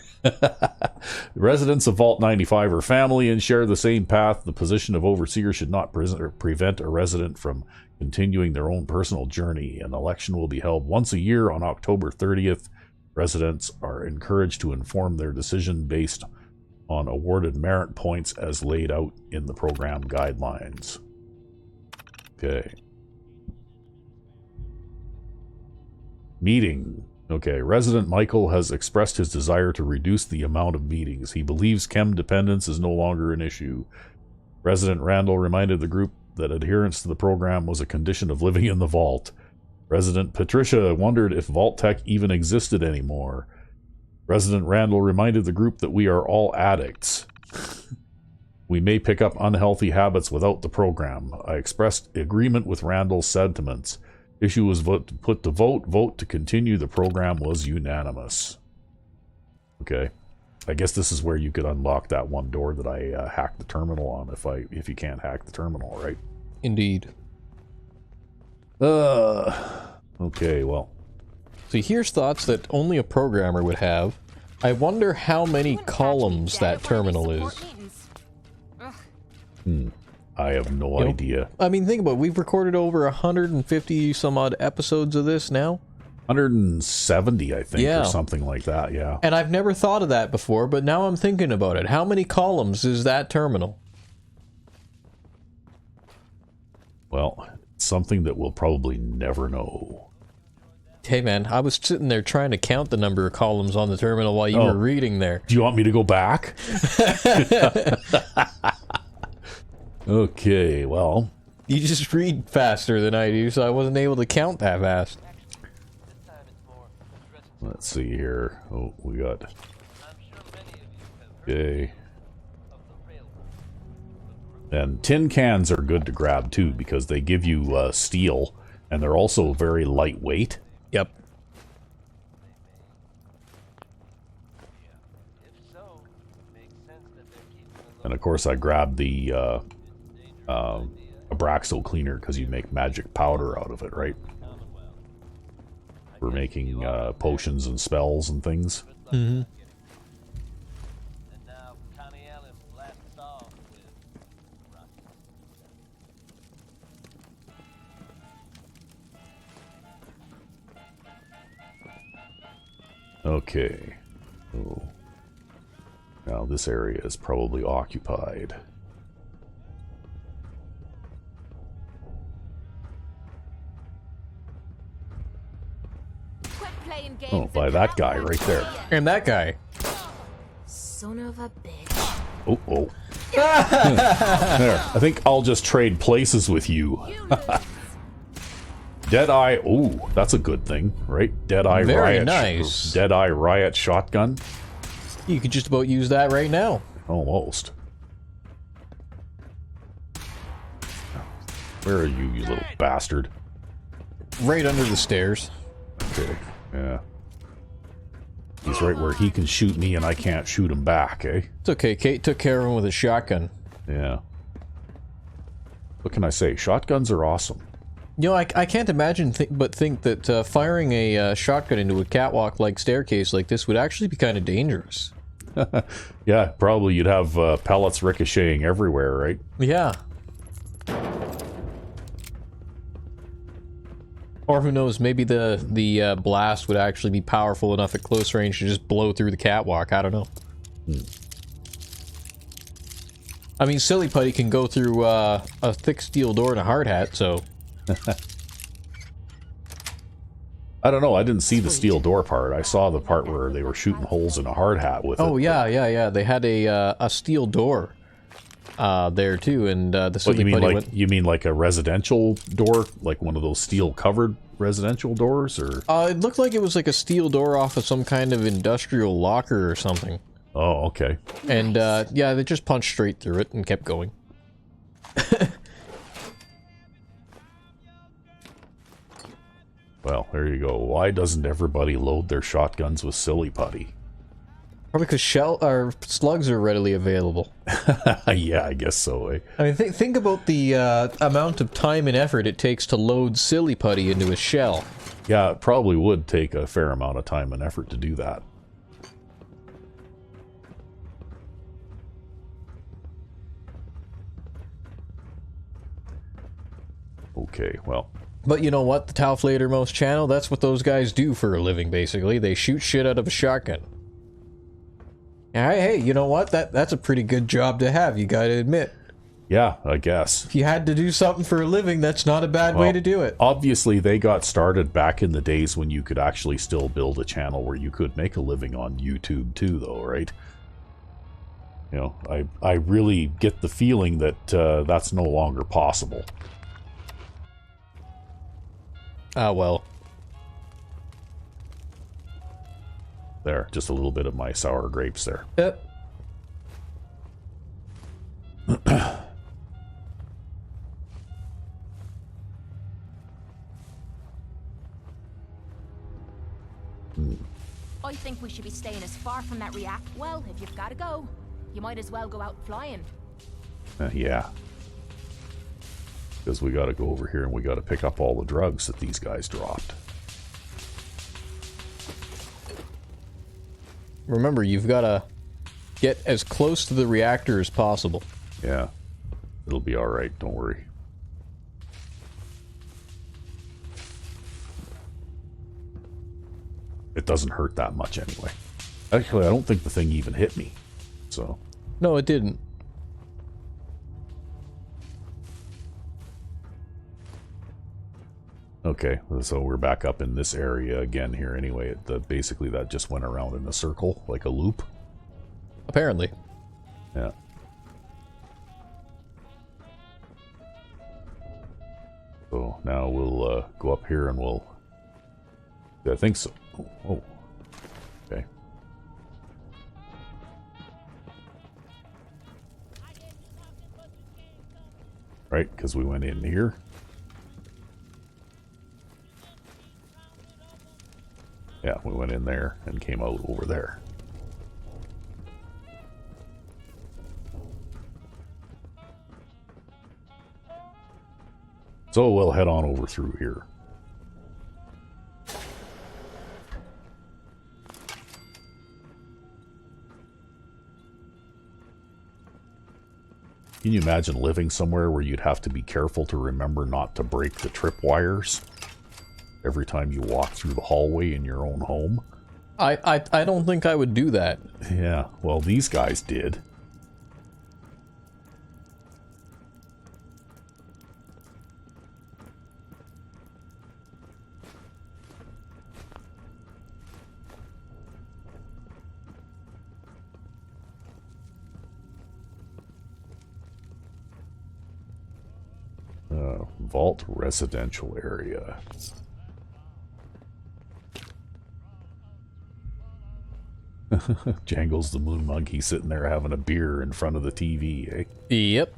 Residents of Vault 95 are family and share the same path. The position of Overseer should not prevent a resident from continuing their own personal journey. An election will be held once a year on October 30th. Residents are encouraged to inform their decision based on awarded merit points as laid out in the program guidelines. Okay. Meeting. Okay, resident Michael has expressed his desire to reduce the amount of meetings. He believes chem dependence is no longer an issue. Resident Randall reminded the group that adherence to the program was a condition of living in the vault. Resident Patricia wondered if Vault Tech even existed anymore. Resident Randall reminded the group that we are all addicts. We may pick up unhealthy habits without the program. I expressed agreement with Randall's sentiments. Issue was put to vote. Vote to continue the program was unanimous. Okay. I guess this is where you could unlock that one door that I hacked the terminal on if you can't hack the terminal, right? Indeed. Okay, well. See, here's thoughts that only a programmer would have. I wonder how many columns that terminal is. I have no idea. I mean, think about it. We've recorded over 150 some odd episodes of this now. 170, I think, or something like that, yeah. And I've never thought of that before, but now I'm thinking about it. How many columns is that terminal? Well, it's something that we'll probably never know. Hey, man, I was sitting there trying to count the number of columns on the terminal while you were reading there. Do you want me to go back? Okay, well. You just read faster than I do, so I wasn't able to count that fast. Let's see here. Oh, we got... Okay. And tin cans are good to grab, too, because they give you steel, and they're also very lightweight. Yep. And, of course, I grabbed the... Abraxo cleaner because you make magic powder out of it, right? For making potions and spells and things. Mm-hmm. Okay. Oh. Now this area is probably occupied. Oh, by that guy right there. And that guy. Son of a bitch. Oh, oh. There. I think I'll just trade places with you. Deadeye. Ooh, that's a good thing, right? Deadeye Very Riot. nice. Deadeye Riot shotgun. You could just about use that right now. Almost. Where are you, you little bastard? Right under the stairs. Okay, yeah. He's right where he can shoot me and I can't shoot him back, eh? It's okay, Cait took care of him with a shotgun. Yeah. What can I say? Shotguns are awesome. You know, I can't imagine but think that firing a shotgun into a catwalk-like staircase like this would actually be kind of dangerous. Yeah, probably you'd have pellets ricocheting everywhere, right? Yeah. Or who knows, maybe the blast would actually be powerful enough at close range to just blow through the catwalk. I don't know. I mean, Silly Putty can go through a thick steel door and a hard hat, so... I don't know, I didn't see the steel door part. I saw the part where they were shooting holes in a hard hat with it. Oh, yeah. They had a steel door there, too, and the What, Silly you mean Putty like went... you mean like a residential door, like one of those steel covered residential doors, or? it looked like it was like a steel door off of some kind of industrial locker or something. Oh, okay. And yeah, they just punched straight through it and kept going. Well, there you go. Why doesn't everybody load their shotguns with Silly Putty? Probably because slugs are readily available. Yeah, I guess so, eh? I mean, think about the amount of time and effort it takes to load Silly Putty into a shell. Yeah, it probably would take a fair amount of time and effort to do that. Okay, well... But you know what? The Taufladermost channel, that's what those guys do for a living, basically. They shoot shit out of a shotgun. Hey, you know what? That's a pretty good job to have, you gotta admit. Yeah, I guess. If you had to do something for a living, that's not a bad way to do it. Obviously, they got started back in the days when you could actually still build a channel where you could make a living on YouTube too, though, right? You know, I really get the feeling that that's no longer possible. Ah, well. There, just a little bit of my sour grapes there. Yep. I think we should be staying as far from that react. Well, if you've got to go, you might as well go out flying. Yeah. Because we got to go over here and we got to pick up all the drugs that these guys dropped. Remember, you've got to get as close to the reactor as possible. Yeah. It'll be alright, don't worry. It doesn't hurt that much anyway. Actually, I don't think the thing even hit me. So. No, it didn't. Okay, so we're back up in this area again here anyway. Basically, that just went around in a circle, like a loop. Apparently. Yeah. So now we'll go up here and we'll... I think so. Oh. Okay. Right, because we went in here. Yeah, we went in there and came out over there. So we'll head on over through here. Can you imagine living somewhere where you'd have to be careful to remember not to break the tripwires every time you walk through the hallway in your own home? I don't think I would do that. Yeah, well, these guys did. Vault residential area. Jangles the moon monkey sitting there having a beer in front of the TV, eh? Yep.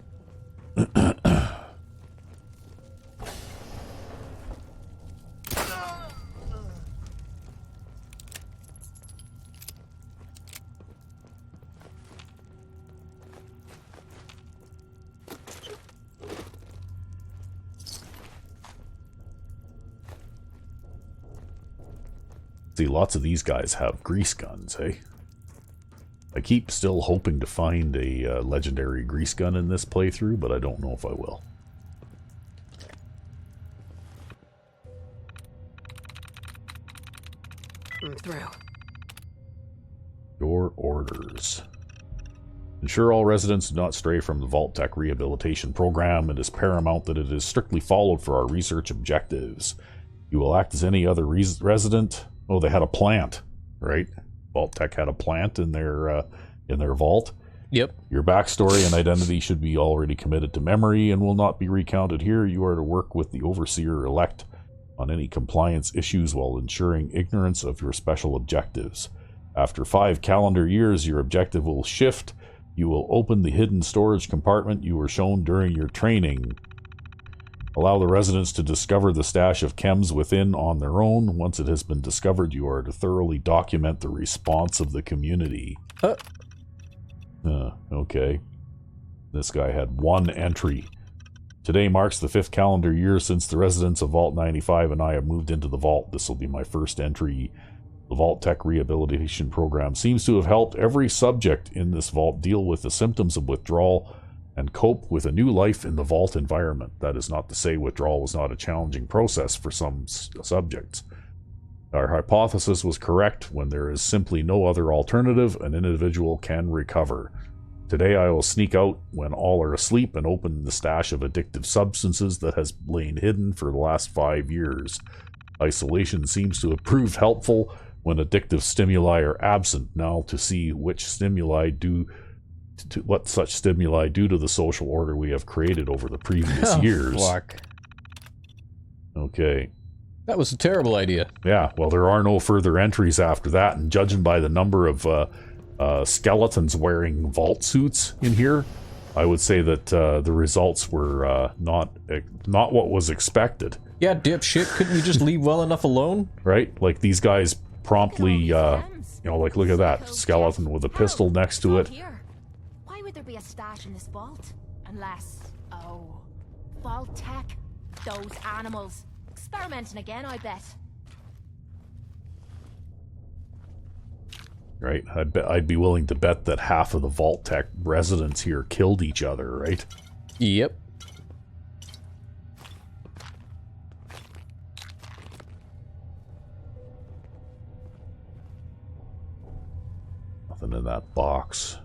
See, lots of these guys have grease guns, eh? I keep still hoping to find a legendary grease gun in this playthrough, but I don't know if I will. I'm through. Your orders. Ensure all residents do not stray from the Vault Tech Rehabilitation Program. It is paramount that it is strictly followed for our research objectives. You will act as any other resident. Oh, they had a plant, right? Vault Tech had a plant in their vault. Yep. Your backstory and identity should be already committed to memory and will not be recounted here. You are to work with the Overseer-elect on any compliance issues while ensuring ignorance of your special objectives. After 5 calendar years, your objective will shift. You will open the hidden storage compartment you were shown during your training. Allow the residents to discover the stash of chems within on their own. Once it has been discovered, you are to thoroughly document the response of the community. Okay. This guy had 1 entry. Today marks the 5th calendar year since the residents of Vault 95 and I have moved into the vault. This will be my first entry. The Vault Tech Rehabilitation Program seems to have helped every subject in this vault deal with the symptoms of withdrawal and cope with a new life in the vault environment. That is not to say withdrawal was not a challenging process for some subjects. Our hypothesis was correct. When there is simply no other alternative, an individual can recover. Today I will sneak out when all are asleep and open the stash of addictive substances that has lain hidden for the last 5 years. Isolation seems to have proved helpful when addictive stimuli are absent. Now to see which stimuli what such stimuli do to the social order we have created over the previous years. Fuck. Okay. That was a terrible idea. Yeah, well, there are no further entries after that, and judging by the number of skeletons wearing vault suits in here, I would say that the results were not what was expected. Yeah, dipshit, couldn't you just leave well enough alone? Right? Like, these guys promptly, like, look at that skeleton with a pistol next to it. Why would there be a stash in this vault? Unless, Vault Tech, those animals. Experimenting again, I bet. Right? I'd be willing to bet that half of the Vault Tech residents here killed each other, right? Yep. Nothing in that box.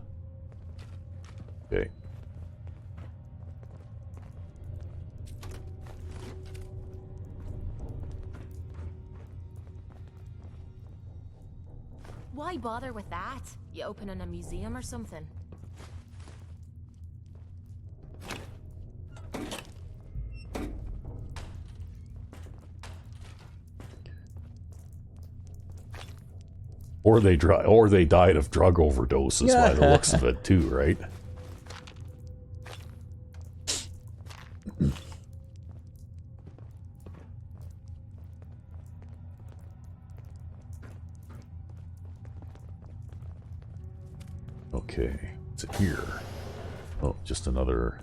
Okay. Why bother with that? You opening a museum or something? Or they died of drug overdoses by the looks of it too, right? Okay, what's it here? Oh, just another...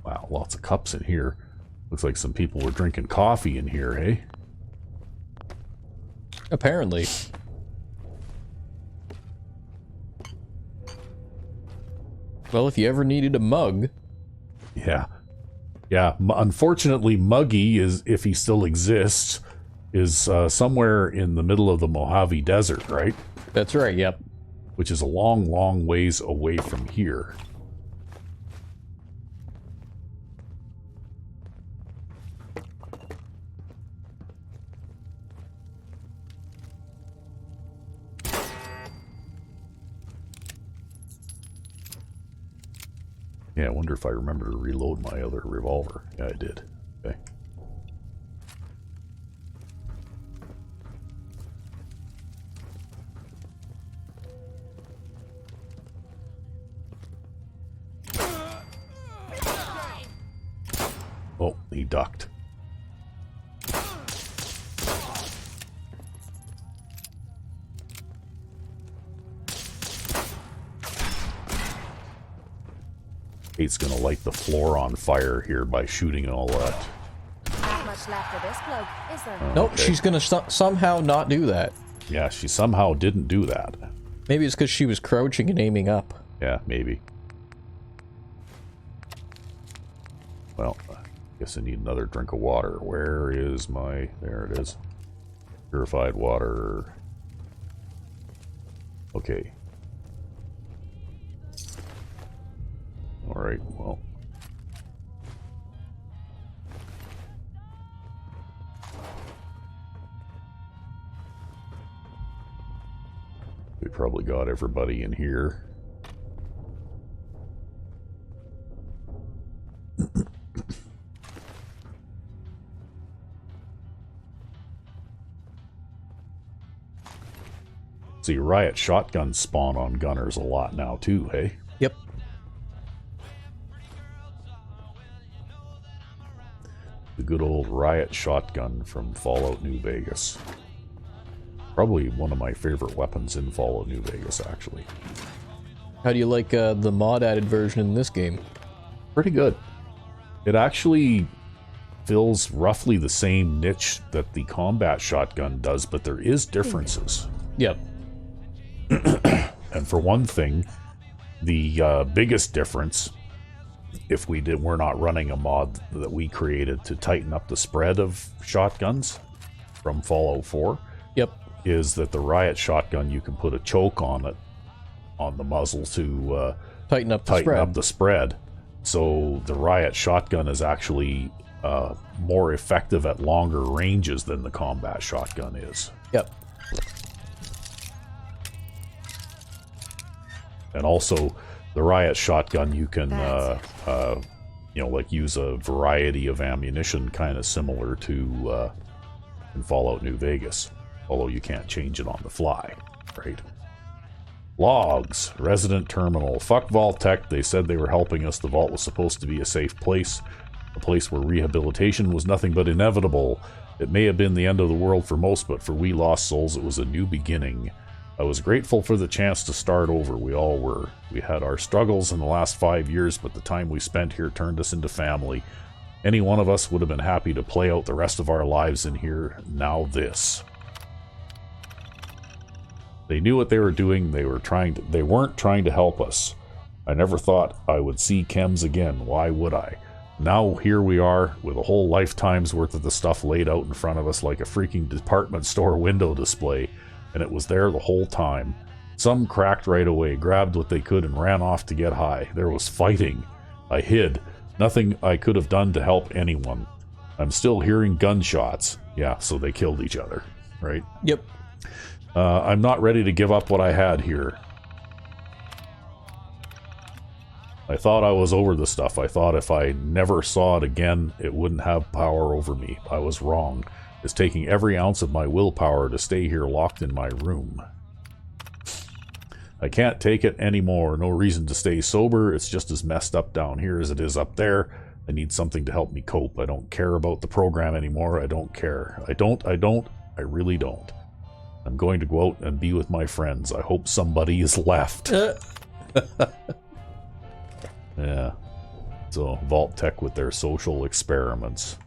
Wow, lots of cups in here. Looks like some people were drinking coffee in here, hey? Apparently. Well, if you ever needed a mug. Yeah. Yeah, unfortunately, Muggy is, if he still exists, is somewhere in the middle of the Mojave Desert, right? That's right, yep. Which is a long, long ways away from here. Yeah, I wonder if I remember to reload my other revolver. Yeah, I did. Okay. Oh, he ducked. Cait's gonna light the floor on fire here by shooting all that. Not much left of this bloke, is there? Nope, Okay. she's gonna somehow not do that. Yeah, she somehow didn't do that. Maybe it's because she was crouching and aiming up. Yeah, maybe. Well, I guess I need another drink of water. Where is my... There it is. Purified water. Okay. Alright, well. We probably got everybody in here. See, riot shotguns spawn on gunners a lot now too, hey? Yep. The good old riot shotgun from Fallout New Vegas. Probably one of my favorite weapons in Fallout New Vegas, actually. How do you like the mod-added version in this game? Pretty good. It actually fills roughly the same niche that the combat shotgun does, but there is differences. Yep. And for one thing, the biggest difference, if we're not running a mod that we created to tighten up the spread of shotguns from Fallout 4, Yep. is that the riot shotgun, you can put a choke on it, on the muzzle to Tighten up the tighten spread. up the spread. So the riot shotgun is actually more effective at longer ranges than the combat shotgun is. Yep. And also, the riot shotgun, you can, you know, like use a variety of ammunition, kind of similar to in Fallout New Vegas. Although you can't change it on the fly, right? Logs. Resident terminal. Fuck Vault Tech. They said they were helping us. The vault was supposed to be a safe place. A place where rehabilitation was nothing but inevitable. It may have been the end of the world for most, but for we lost souls, it was a new beginning. I was grateful for the chance to start over. We all were. We had our struggles in the last 5 years, but the time we spent here turned us into family. Any one of us would have been happy to play out the rest of our lives in here. Now this. They knew what they were doing. They weren't trying to help us. I never thought I would see chems again. Why would I? Now here we are with a whole lifetime's worth of the stuff laid out in front of us like a freaking department store window display. And it was there the whole time. Some cracked right away, grabbed what they could, and ran off to get high. There was fighting. I hid. Nothing I could have done to help anyone. I'm still hearing gunshots. Yeah, so they killed each other, right? Yep. I'm not ready to give up what I had here. I thought I was over the stuff. I thought if I never saw it again, it wouldn't have power over me. I was wrong. It's taking every ounce of my willpower to stay here locked in my room. I can't take it anymore. No reason to stay sober. It's just as messed up down here as it is up there. I need something to help me cope. I don't care about the program anymore. I don't care. I really don't. I'm going to go out and be with my friends. I hope somebody is left. Yeah. So, Vault Tech with their social experiments.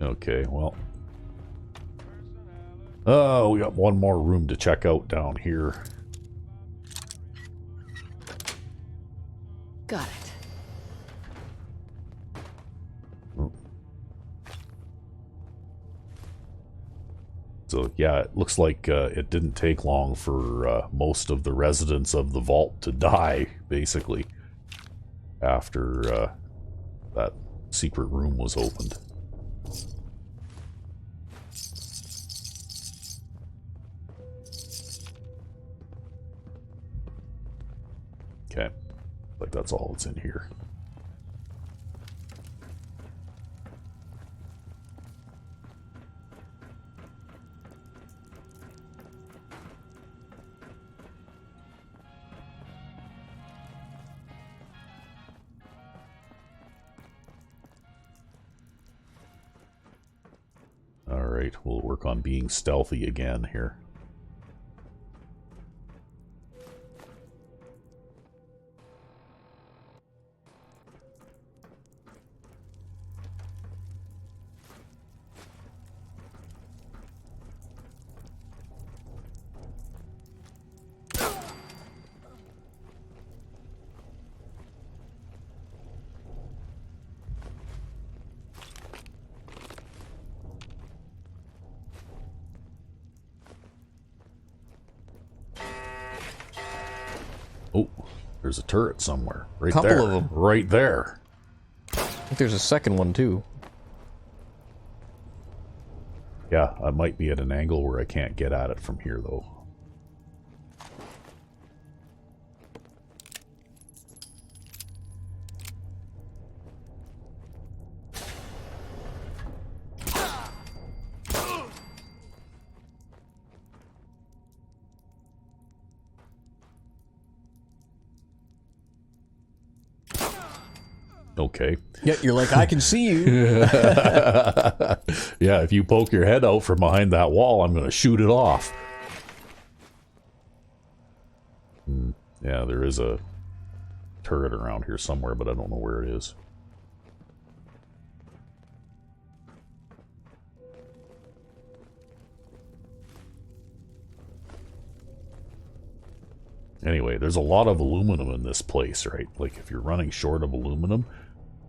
Okay, well. Oh, we got one more room to check out down here. Got it. Oh. So yeah, it looks like it didn't take long for most of the residents of the vault to die, basically, after that secret room was opened. Okay, like that's all that's in here. Alright, we'll work on being stealthy again here. Oh, there's a turret somewhere. Right Couple there. of them. Right there. I think there's a second one too. Yeah, I might be at an angle where I can't get at it from here, though. Okay. Yeah, you're like, I can see you. Yeah, if you poke your head out from behind that wall, I'm going to shoot it off. Yeah, there is a turret around here somewhere, but I don't know where it is. Anyway, there's a lot of aluminum in this place, right? Like, if you're running short of aluminum,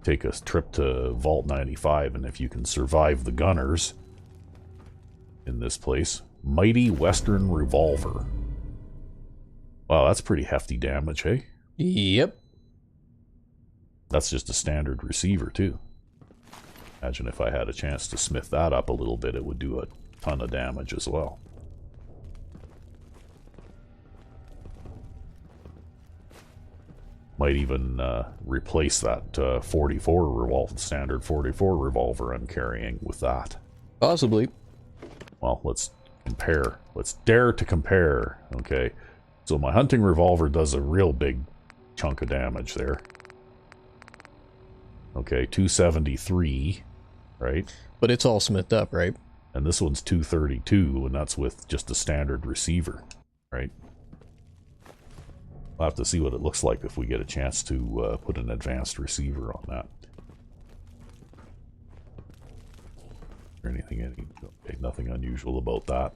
take a trip to Vault 95, and if you can survive the gunners in this place, Mighty Western Revolver. Wow, that's pretty hefty damage, hey? Yep. That's just a standard receiver, too. Imagine if I had a chance to smith that up a little bit, it would do a ton of damage as well. Might even replace that 44 revolver, standard 44 revolver I'm carrying with that. Possibly. Well, let's compare. Let's dare to compare. Okay, so my hunting revolver does a real big chunk of damage there. Okay, 273, right? But it's all smithed up, right? And this one's 232, and that's with just a standard receiver, right? We'll have to see what it looks like if we get a chance to put an advanced receiver on that. Or anything, okay, nothing unusual about that.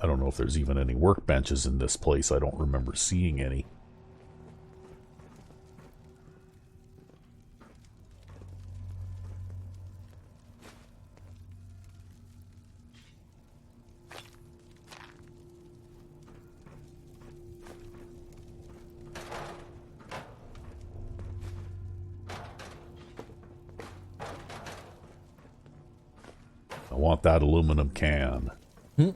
I don't know if there's even any workbenches in this place. I don't remember seeing any. I want that aluminum can. Okay,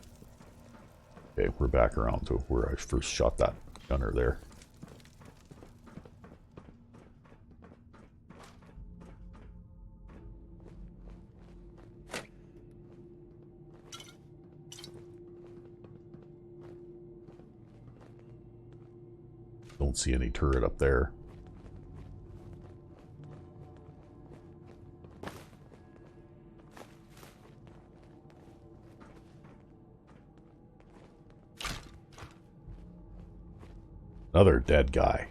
we're back around to where I first shot that gunner there. Don't see any turret up there. Another dead guy.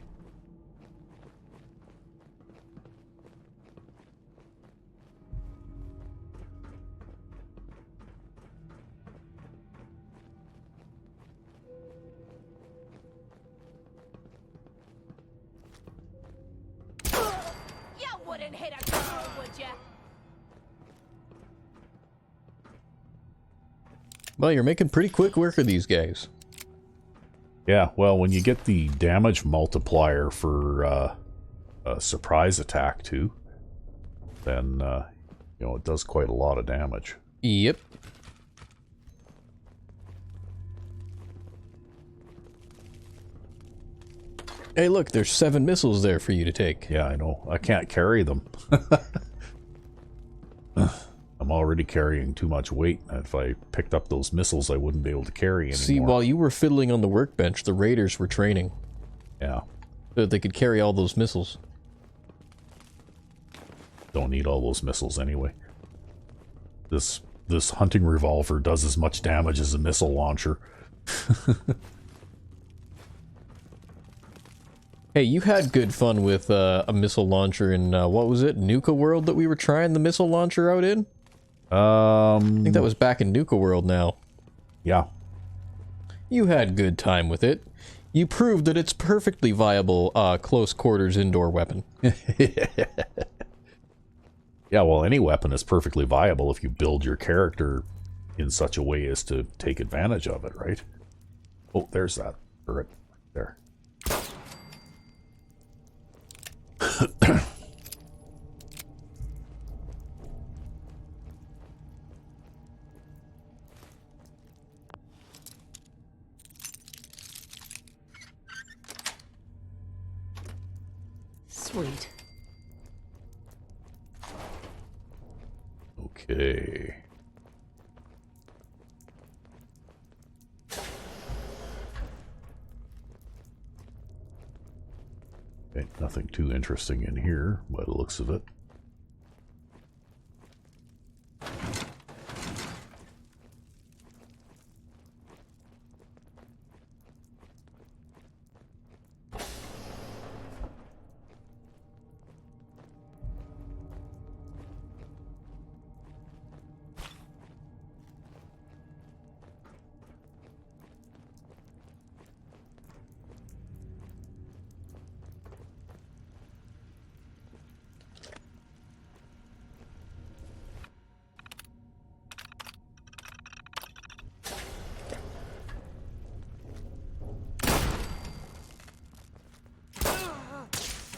You wouldn't hit a girl, would ya? Well, you're making pretty quick work of these guys. Yeah, well, when you get the damage multiplier for a surprise attack too, then, you know, it does quite a lot of damage. Yep. Hey, look, there's 7 missiles there for you to take. Yeah, I know. I can't carry them. I'm already carrying too much weight. If I picked up those missiles, I wouldn't be able to carry anymore. See, while you were fiddling on the workbench, the raiders were training. Yeah. So that they could carry all those missiles. Don't need all those missiles anyway. This hunting revolver does as much damage as a missile launcher. Hey, you had good fun with a missile launcher in, what was it, Nuka World that we were trying the missile launcher out in? I think that was back in Nuka World now. Yeah. You had good time with it. You proved that it's perfectly viable close quarters indoor weapon. Yeah, well, any weapon is perfectly viable if you build your character in such a way as to take advantage of it, right? Oh, there's that turret there. Sweet. Okay. Okay, nothing too interesting in here by the looks of it.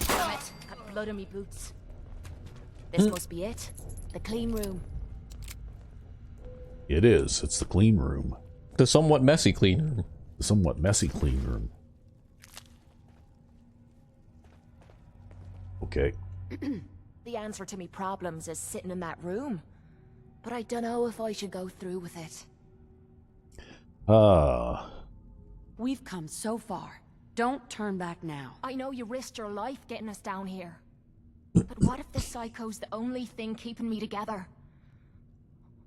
Damn it, got blood on me boots. This must be it. The clean room. It is. It's the clean room. The somewhat messy clean room. The somewhat messy clean room. Okay. The answer to me problems is sitting in that room. But I don't know if I should go through with it. We've come so far. Don't turn back now. I know you risked your life getting us down here. But what if the psycho's the only thing keeping me together?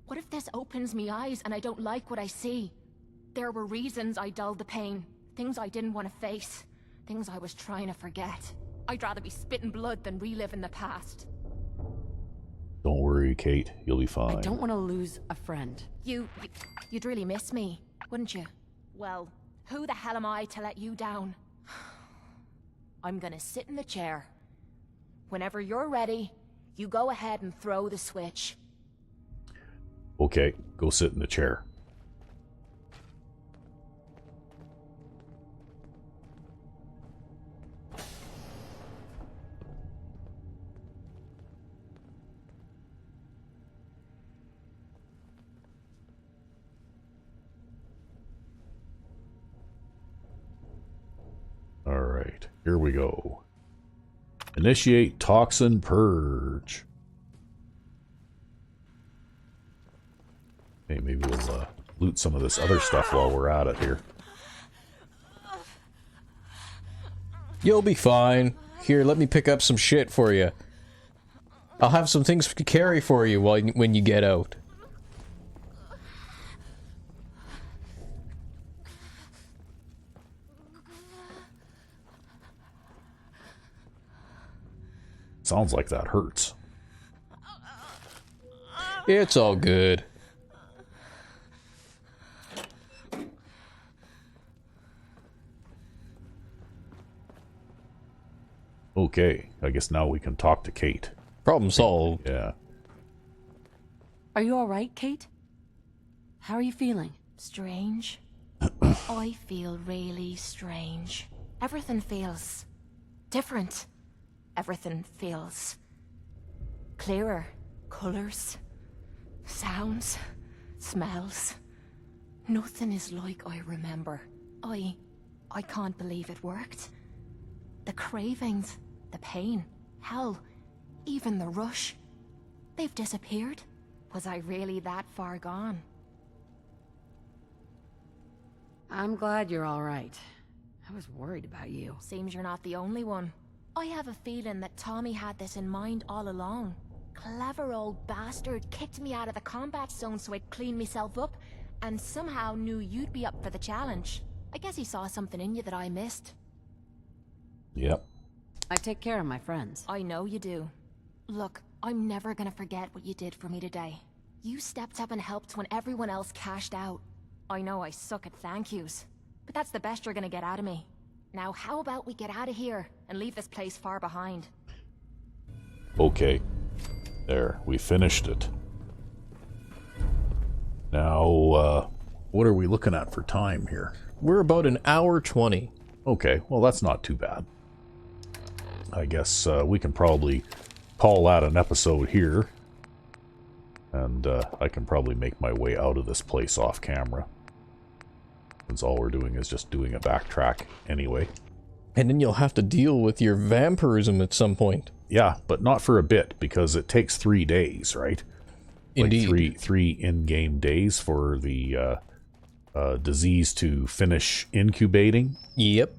What if this opens me eyes and I don't like what I see? There were reasons I dulled the pain. Things I didn't want to face. Things I was trying to forget. I'd rather be spitting blood than reliving the past. Don't worry, Cait. You'll be fine. I don't want to lose a friend. You'd really miss me, wouldn't you? Well, who the hell am I to let you down? I'm gonna sit in the chair. Whenever you're ready, you go ahead and throw the switch. Okay, go sit in the chair. Alright, here we go. Initiate Toxin Purge. Hey, maybe we'll loot some of this other stuff while we're at it here. You'll be fine. Here, let me pick up some shit for you. I'll have some things to carry for you when you get out. Sounds like that hurts. It's all good. Okay, I guess now we can talk to Cait. Problem solved. Yeah. Are you alright, Cait? How are you feeling? Strange. I feel really strange. Everything feels different. Everything feels clearer. Colors, sounds, smells. Nothing is like I remember. I can't believe it worked. The cravings, the pain, hell, even the rush. They've disappeared. Was I really that far gone? I'm glad you're alright. I was worried about you. Seems you're not the only one. I have a feeling that Tommy had this in mind all along. Clever old bastard kicked me out of the combat zone so I'd clean myself up, and somehow knew you'd be up for the challenge. I guess he saw something in you that I missed. Yep. I take care of my friends. I know you do. Look, I'm never gonna forget what you did for me today. You stepped up and helped when everyone else cashed out. I know I suck at thank yous, but that's the best you're gonna get out of me. Now how about we get out of here and leave this place far behind? Okay. There, we finished it. Now, what are we looking at for time here? We're about an hour 20. Okay, well that's not too bad. I guess we can probably call that an episode here. And I can probably make my way out of this place off camera. Since all we're doing is just doing a backtrack anyway. And then you'll have to deal with your vampirism at some point. Yeah, but not for a bit, because it takes 3 days, right? Indeed. Like three in-game days for the disease to finish incubating. Yep.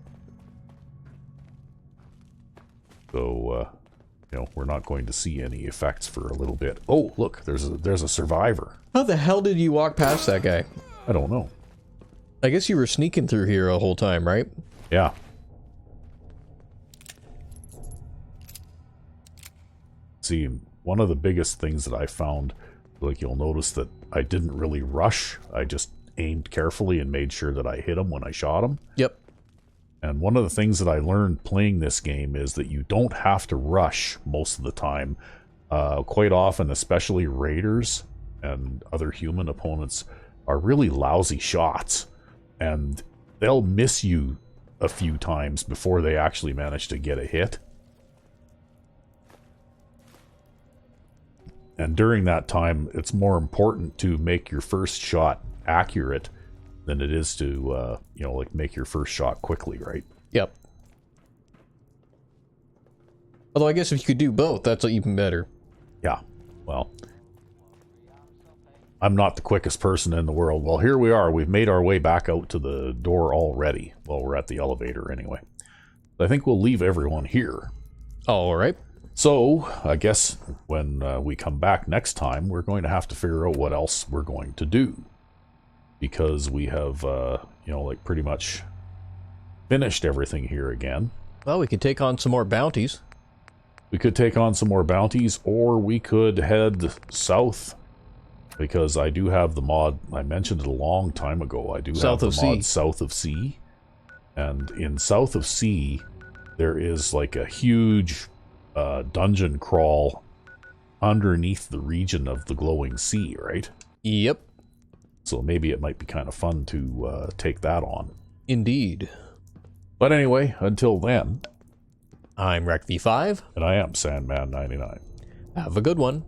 So, you know, we're not going to see any effects for a little bit. Oh, look, there's a survivor. How the hell did you walk past that guy? I don't know. I guess you were sneaking through here the whole time, right? Yeah. See, one of the biggest things that I found, like you'll notice that I didn't really rush. I just aimed carefully and made sure that I hit him when I shot him. Yep. And one of the things that I learned playing this game is that you don't have to rush most of the time. Quite often, especially raiders and other human opponents, are really lousy shots. And they'll miss you a few times before they actually manage to get a hit. And during that time, it's more important to make your first shot accurate than it is to, you know, like make your first shot quickly, right? Yep. Although I guess if you could do both, that's even better. Yeah, well, I'm not the quickest person in the world. Well, here we are. We've made our way back out to the door already. Well, we're at the elevator anyway. I think we'll leave everyone here. All right. So, I guess when we come back next time, we're going to have to figure out what else we're going to do. Because we have, you know, like pretty much finished everything here again. Well, we can take on some more bounties. We could take on some more bounties, or we could head south. Because I do have the mod, I mentioned it a long time ago, I do have the mod South of Sea. And in South of Sea, there is like a huge dungeon crawl underneath the region of the glowing sea, right? Yep. So maybe it might be kind of fun to take that on. Indeed. But anyway, until then, I'm RecV5. and I am Sandman 99. Have a good one.